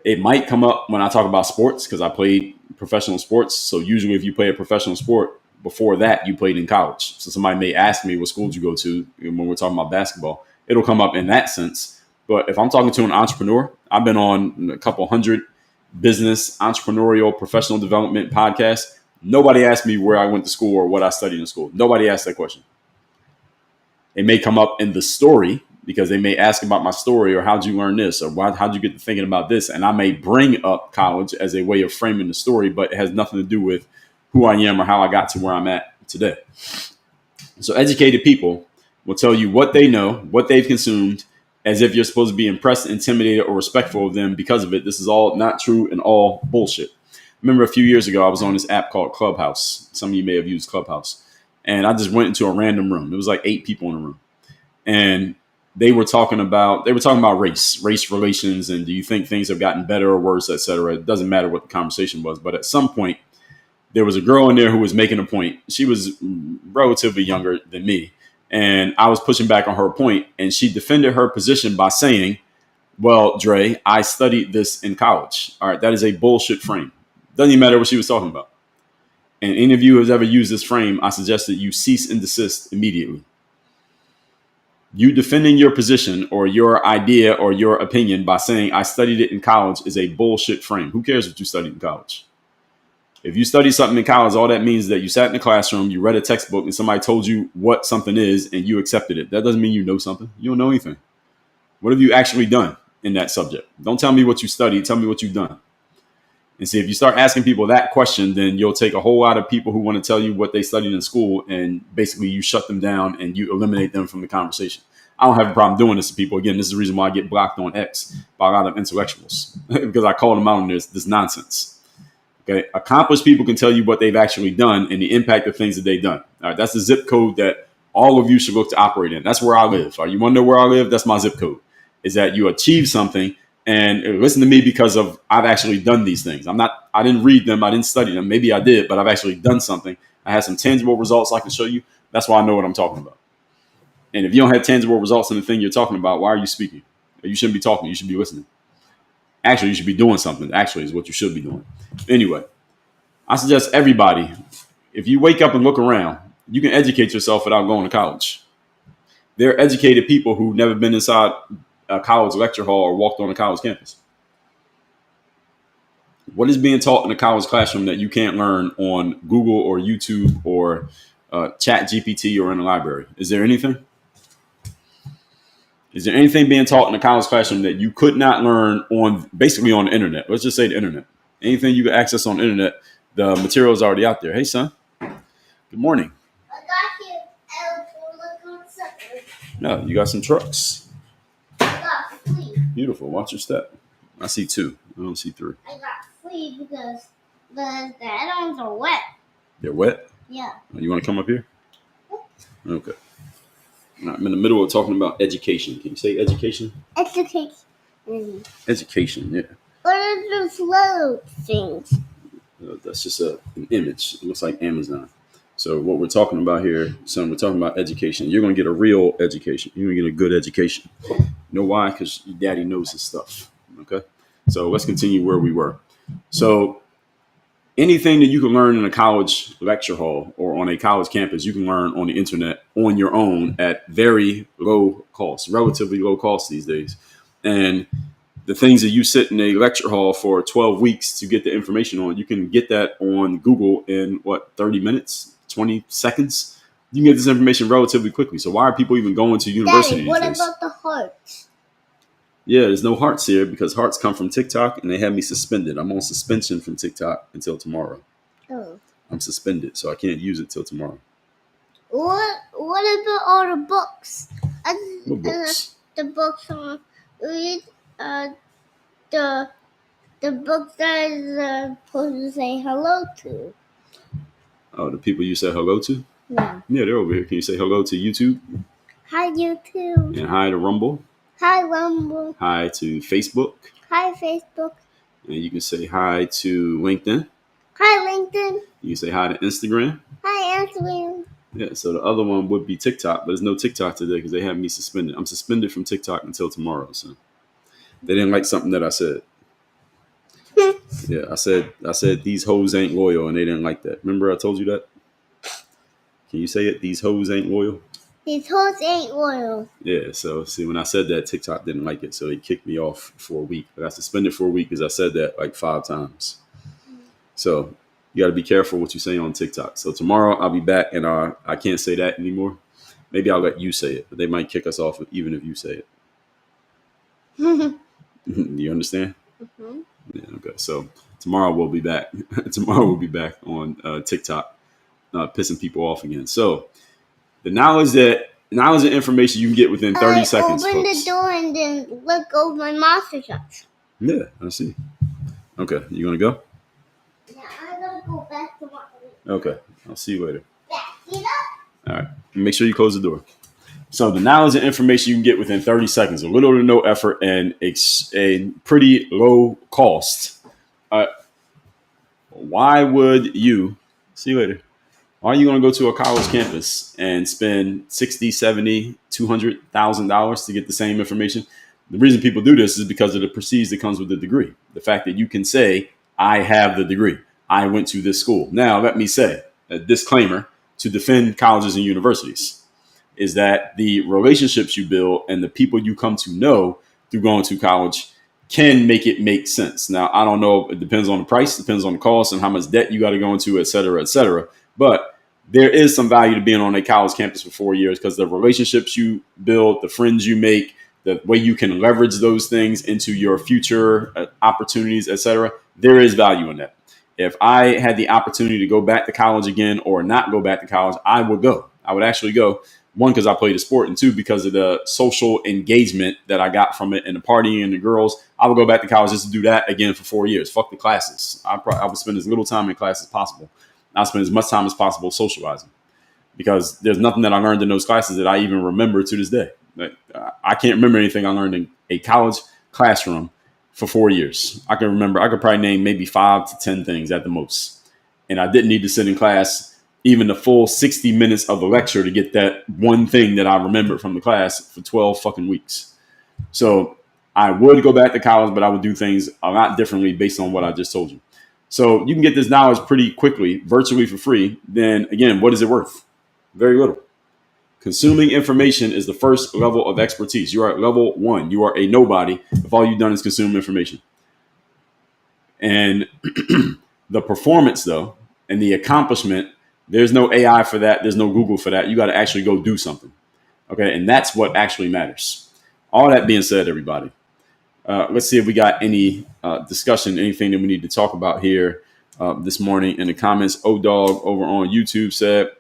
It might come up when I talk about sports because I played professional sports. So usually if you play a professional sport, before that, you played in college. So somebody may ask me what school did you go to when we're talking about basketball. It'll come up in that sense. But if I'm talking to an entrepreneur, I've been on a couple hundred business, entrepreneurial, professional development podcasts. Nobody asked me where I went to school or what I studied in school. Nobody asked that question. It may come up in the story because they may ask about my story or how'd you learn this or how'd you get to thinking about this? And I may bring up college as a way of framing the story, but it has nothing to do with who I am or how I got to where I'm at today. So educated people will tell you what they know, what they've consumed, as if you're supposed to be impressed, intimidated, or respectful of them because of it. This is all not true and all bullshit. Remember a few years ago, I was on this app called Clubhouse. Some of you may have used Clubhouse. And I just went into a random room. There was like 8 people in the room. And they were talking about race relations, and do you think things have gotten better or worse, etc. It doesn't matter what the conversation was, but at some point there was a girl in there who was making a point. She was relatively younger than me, and I was pushing back on her point, and she defended her position by saying, well, Dre, I studied this in college. All right, that is a bullshit frame. Doesn't even matter what she was talking about. And any of you who has ever used this frame, I suggest that you cease and desist immediately. You defending your position or your idea or your opinion by saying I studied it in college is a bullshit frame. Who cares what you studied in college? If you study something in college, all that means is that you sat in the classroom, you read a textbook, and somebody told you what something is, and you accepted it. That doesn't mean you know something. You don't know anything. What have you actually done in that subject? Don't tell me what you studied. Tell me what you've done. And see, if you start asking people that question, then you'll take a whole lot of people who want to tell you what they studied in school, and basically you shut them down and you eliminate them from the conversation. I don't have a problem doing this to people. Again, this is the reason why I get blocked on X by a lot of intellectuals because I call them out on this nonsense. Okay, accomplished people can tell you what they've actually done and the impact of things that they've done. All right, that's the zip code that all of you should look to operate in. That's where I live. All right, you want to know where I live? That's my zip code. Is that you achieve something and listen to me because of I've actually done these things. I didn't read them. I didn't study them. Maybe I did, but I've actually done something. I have some tangible results I can show you. That's why I know what I'm talking about. And if you don't have tangible results in the thing you're talking about, why are you speaking? You shouldn't be talking. You should be listening. Actually, you should be doing something. Actually is what you should be doing. Anyway, I suggest everybody, if you wake up and look around, you can educate yourself without going to college. There are educated people who've never been inside a college lecture hall or walked on a college campus. What is being taught in a college classroom that you can't learn on Google or YouTube or Chat GPT or in the library? Is there anything? Is there anything being taught in a college classroom that you could not learn on basically on the internet? Let's just say the internet. Anything you can access on the internet, the material is already out there. Hey, son. Good morning. I got you. No, you got some trucks. I got 3. Beautiful. Watch your step. I see 2. I don't see 3. I got 3 because the add-ons are wet. They're wet? Yeah. You want to come up here? Okay. I'm in the middle of talking about education. Can you say education? Education. Education, yeah. What are those little things? That's just an image. It looks like Amazon. So what we're talking about here, son, we're talking about education. You're going to get a real education. You're going to get a good education. You know why? Because your daddy knows his stuff. Okay. So let's continue where we were. So anything that you can learn in a college lecture hall or on a college campus, you can learn on the internet on your own at very low cost, relatively low cost these days. And the things that you sit in a lecture hall for 12 weeks to get the information on, you can get that on Google in 30 minutes, 20 seconds. You can get this information relatively quickly. So why are people even going to university? Daddy, what about the hearts? Yeah, there's no hearts here because hearts come from TikTok and they have me suspended. I'm on suspension from TikTok until tomorrow. Oh. I'm suspended, so I can't use it till tomorrow. What about all the books? What books? The books on the books that is supposed to say hello to. Oh, the people you said hello to? Yeah. Yeah, they're over here. Can you say hello to YouTube? Hi, YouTube. And hi to Rumble. Hi, Rumble. Hi to Facebook. Hi, Facebook. And you can say hi to LinkedIn. Hi, LinkedIn. You can say hi to Instagram. Hi, Instagram. Yeah, so the other one would be TikTok, but there's no TikTok today because they have me suspended. I'm suspended from TikTok until tomorrow. So they didn't like something that I said. Yeah, I said these hoes ain't loyal, and they didn't like that. Remember I told you that? Can you say it? These hoes ain't loyal? These hoes ain't loyal. Yeah, so see, when I said that, TikTok didn't like it, so they kicked me off for a week. I got suspended for a week because I said that like 5 times. So you got to be careful what you say on TikTok. So tomorrow I'll be back, and I can't say that anymore. Maybe I'll let you say it, but they might kick us off even if you say it. Do you understand? Mm-hmm. Yeah, okay. So tomorrow we'll be back. Tomorrow we'll be back on TikTok, pissing people off again. So the knowledge and information you can get within 30 seconds. Open folks. the door and then let go of my monster trucks. Yeah, I see. Okay, you gonna go? Yeah, I'm gonna go back to my room. Okay, I'll see you later. Back it up. All right, make sure you close the door. So the knowledge and information you can get within 30 seconds, a little to no effort and a pretty low cost. Why would you, see you later, why are you going to go to a college campus and spend $60, $70, $200,000 to get the same information? The reason people do this is because of the prestige that comes with the degree. The fact that you can say, I have the degree. I went to this school. Now, let me say a disclaimer to defend colleges and universities is that the relationships you build and the people you come to know through going to college can make it make sense. Now, I don't know. It depends on the price, depends on the cost and how much debt you got to go into, et cetera, et cetera. But there is some value to being on a college campus for 4 years because the relationships you build, the friends you make, the way you can leverage those things into your future opportunities, et cetera, there is value in that. If I had the opportunity to go back to college again or not go back to college, I would go. I would actually go. One, because I played a sport, and two, because of the social engagement that I got from it and the partying and the girls. I would go back to college just to do that again for 4 years. Fuck the classes. I would spend as little time in class as possible. I'll spend as much time as possible socializing because there's nothing that I learned in those classes that I even remember to this day. I can't remember anything I learned in a college classroom for 4 years. I could probably name maybe 5 to 10 things at the most. And I didn't need to sit in class even the full 60 minutes of the lecture to get that one thing that I remembered from the class for 12 fucking weeks. So I would go back to college, but I would do things a lot differently based on what I just told you. So you can get this knowledge pretty quickly, virtually for free. Then again, what is it worth? Very little. Consuming information is the first level of expertise. You are at level 1. You are a nobody if all you've done is consume information. And the performance, though, and the accomplishment, there's no AI for that. There's no Google for that. You got to actually go do something. Okay. And that's what actually matters. All that being said, everybody, let's see if we got any discussion, anything that we need to talk about here this morning in the comments. O-Dog over on YouTube said,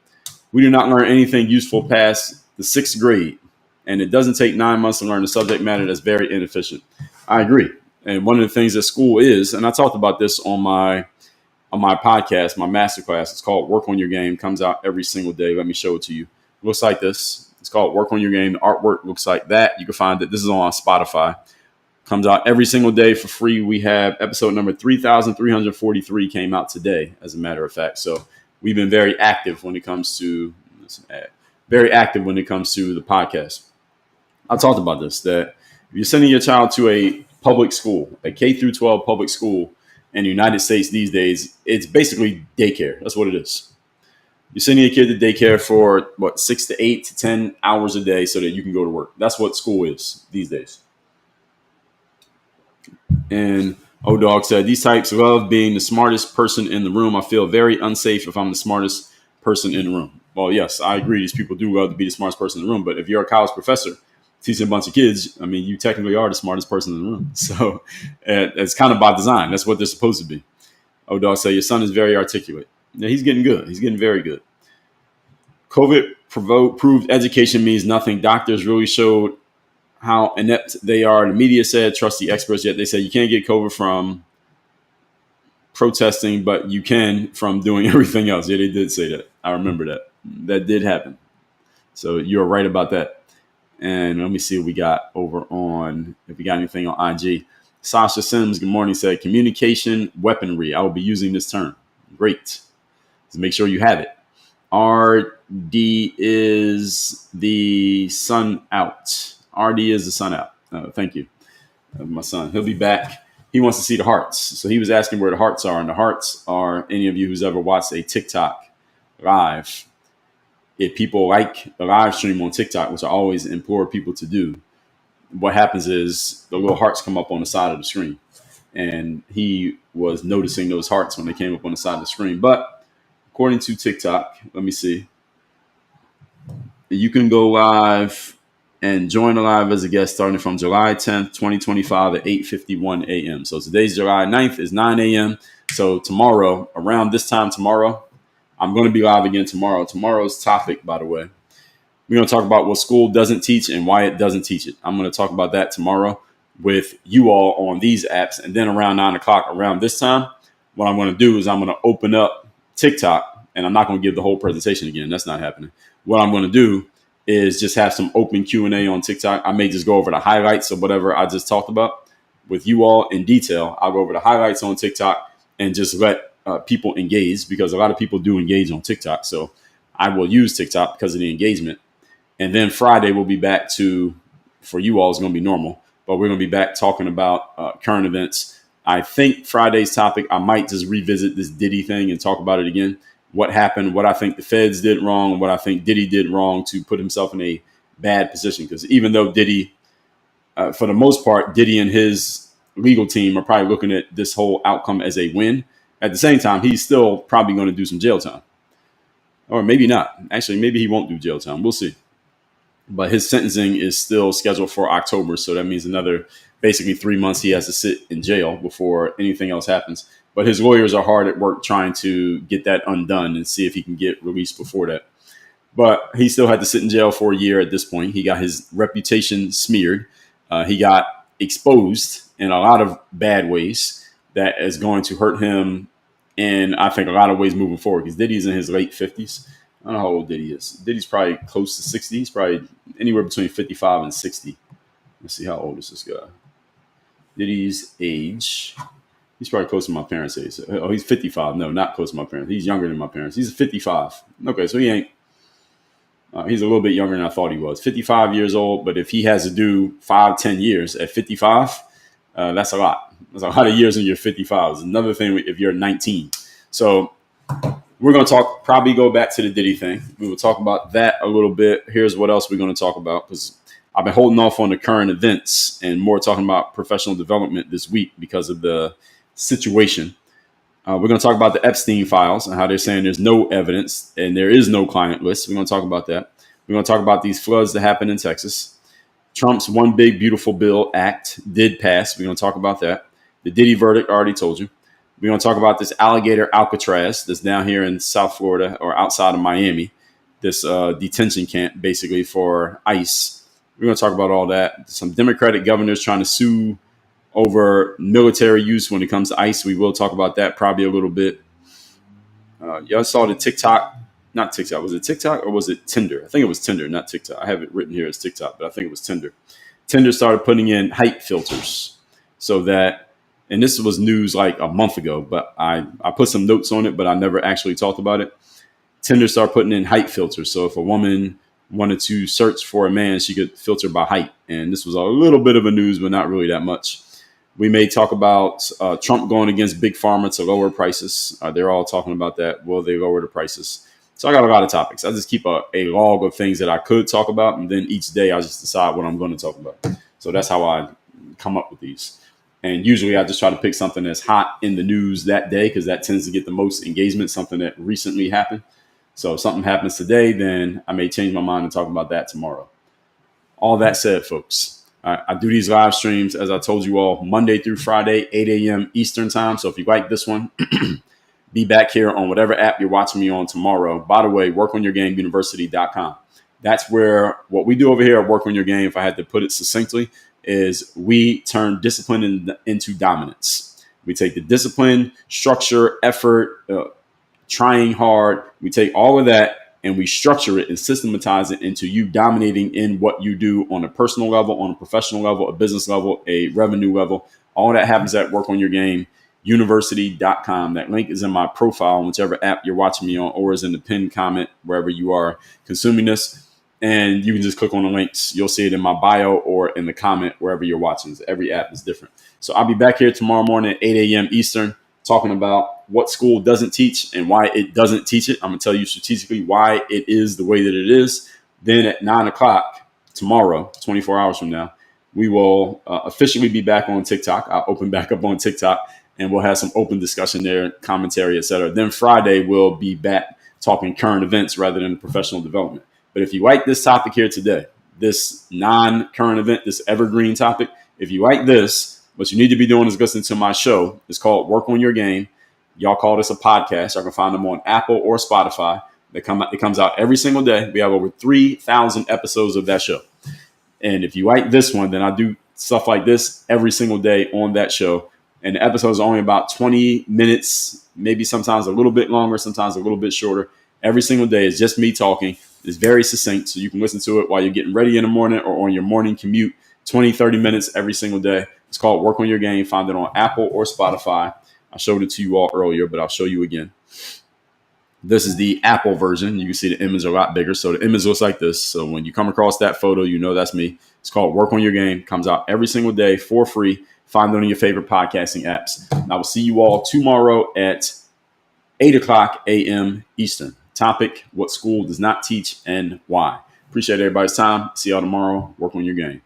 we do not learn anything useful past the 6th grade. And it doesn't take 9 months to learn the subject matter. That's very inefficient. I agree. And one of the things that school is, and I talked about this on my podcast, my masterclass, it's called Work on Your Game, comes out every single day. Let me show it to you. It looks like this. It's called Work on Your Game. The artwork looks like that. You can find it. This is on Spotify. Comes out every single day for free. We have episode number 3,343 came out today, as a matter of fact. So we've been very active when it comes to the podcast. I talked about this, that if you're sending your child to a public school, a K through 12 public school in the United States these days, it's basically daycare. That's what it is. You're sending your kid to daycare for 6 to 8 to 10 hours a day so that you can go to work. That's what school is these days. And O-Dog said, these types love being the smartest person in the room. I feel very unsafe if I'm the smartest person in the room. Well, yes, I agree. These people do love to be the smartest person in the room. But if you're a college professor teaching a bunch of kids, I mean, you technically are the smartest person in the room. So it's kind of by design. That's what they're supposed to be. O-Dog said, your son is very articulate. Yeah, he's getting good. He's getting very good. COVID proved education means nothing. Doctors really showed how inept they are. The media said, trust the experts, yet they said you can't get COVID from protesting, but you can from doing everything else. Yeah, they did say that. I remember that. That did happen. So you're right about that. And let me see what we got over on, if we got anything on IG. Sasha Sims, good morning, said, communication weaponry. I will be using this term. Great. So make sure you have it. RD is the sun out. RD is the sun out. Thank you. My son. He'll be back. He wants to see the hearts. So he was asking where the hearts are. And the hearts are any of you who's ever watched a TikTok live. If people like the live stream on TikTok, which I always implore people to do, what happens is the little hearts come up on the side of the screen. And he was noticing those hearts when they came up on the side of the screen. But according to TikTok, let me see. You can go live and join the live as a guest starting from July 10th, 2025 at 8:51 a.m. So today's July 9th is 9 a.m. So tomorrow, around this time tomorrow, I'm going to be live again tomorrow. Tomorrow's topic, by the way, we're going to talk about what school doesn't teach and why it doesn't teach it. I'm going to talk about that tomorrow with you all on these apps. And then around 9 o'clock, around this time, what I'm going to do is I'm going to open up TikTok, and I'm not going to give the whole presentation again. That's not happening. What I'm going to do is just have some open Q&A on TikTok. I may just go over the highlights of whatever I just talked about with you all in detail. I'll go over the highlights on TikTok and just let people engage, because a lot of people do engage on TikTok. So I will use TikTok because of the engagement. And then Friday we'll be back to, for you all, it's going to be normal, but we're going to be back talking about current events. I think Friday's topic, I might just revisit this Diddy thing and talk about it again. What happened, what I think the feds did wrong, what I think Diddy did wrong to put himself in a bad position. Because even though Diddy, for the most part, Diddy and his legal team are probably looking at this whole outcome as a win, at the same time, he's still probably going to do some jail time. Or maybe not. Actually, maybe he won't do jail time. We'll see. But his sentencing is still scheduled for October. So that means another basically 3 months he has to sit in jail before anything else happens. But his lawyers are hard at work trying to get that undone and see if he can get released before that. But he still had to sit in jail for a year at this point. He got his reputation smeared. He got exposed in a lot of bad ways that is going to hurt him in, I think, a lot of ways moving forward. Because Diddy's in his late 50s. I don't know how old Diddy is. Diddy's probably close to 60. He's probably anywhere between 55 and 60. Let's see, how old is this guy? Diddy's age. He's probably close to my parents' age. Oh, he's 55. No, not close to my parents. He's younger than my parents. He's 55. Okay, so he ain't. He's a little bit younger than I thought he was. 55 years old, but if he has to do 5-10 years at 55, that's a lot. That's a lot of years when you're 55. It's another thing if you're 19. So we're going to probably go back to the Diddy thing. We will talk about that a little bit. Here's what else we're going to talk about, because I've been holding off on the current events and more talking about professional development this week because of the situation. We're going to talk about the Epstein files and how they're saying there's no evidence and there is no client list. We're going to talk about that. We're going to talk about these floods that happened in Texas. Trump's One Big Beautiful Bill Act did pass. We're going to talk about that. The Diddy verdict, I already told you. We're going to talk about this alligator Alcatraz that's down here in South Florida or outside of Miami, this detention camp basically for ICE. We're going to talk about all that. Some Democratic governors trying to sue over military use when it comes to ICE. We will talk about that probably a little bit. Y'all saw the TikTok, not TikTok. Was it TikTok or was it Tinder? I think it was Tinder, not TikTok. I have it written here as TikTok, but I think it was Tinder. Tinder started putting in height filters so that, and this was news like a month ago, but I put some notes on it, but I never actually talked about it. Tinder started putting in height filters. So if a woman wanted to search for a man, she could filter by height. And this was a little bit of a news, but not really that much. We may talk about Trump going against Big Pharma to lower prices. They're all talking about that. Will they lower the prices? So I got a lot of topics. I just keep a log of things that I could talk about. And then each day I just decide what I'm going to talk about. So that's how I come up with these. And usually I just try to pick something that's hot in the news that day, because that tends to get the most engagement, something that recently happened. So if something happens today, then I may change my mind and talk about that tomorrow. All that said, folks, I do these live streams, as I told you all, Monday through Friday, 8 a.m. Eastern time. So if you like this one, be back here on whatever app you're watching me on tomorrow. By the way, workonyourgameuniversity.com. That's where what we do over here at Work On Your Game, if I had to put it succinctly, is we turn discipline into dominance. We take the discipline, structure, effort, trying hard. We take all of that and we structure it and systematize it into you dominating in what you do on a personal level, on a professional level, a business level, a revenue level. All that happens at Work On Your Game University.com. That link is in my profile on whichever app you're watching me on, or is in the pinned comment wherever you are consuming this. And you can just click on the links. You'll see it in my bio or in the comment wherever you're watching. Every app is different. So I'll be back here tomorrow morning at 8 a.m. Eastern, talking about what school doesn't teach and why it doesn't teach it. I'm going to tell you strategically why it is the way that it is. Then at 9 o'clock tomorrow, 24 hours from now, we will officially be back on TikTok. I'll open back up on TikTok and we'll have some open discussion there, commentary, etc. Then Friday, we'll be back talking current events rather than professional development. But if you like this topic here today, this non-current event, this evergreen topic, if you like this, what you need to be doing is listening to my show. It's called Work On Your Game. Y'all call this a podcast. Y'all can find them on Apple or Spotify. It comes out every single day. We have over 3,000 episodes of that show. And if you like this one, then I do stuff like this every single day on that show. And the episodes are only about 20 minutes, maybe sometimes a little bit longer, sometimes a little bit shorter. Every single day is just me talking. It's very succinct, so you can listen to it while you're getting ready in the morning or on your morning commute, 20, 30 minutes every single day. It's called Work on Your Game. Find it on Apple or Spotify. I showed it to you all earlier, but I'll show you again. This is the Apple version. You can see the image a lot bigger. So the image looks like this. So when you come across that photo, you know that's me. It's called Work on Your Game. Comes out every single day for free. Find it on your favorite podcasting apps. And I will see you all tomorrow at 8 o'clock a.m. Eastern. Topic: what school does not teach and why. Appreciate everybody's time. See y'all tomorrow. Work on your game.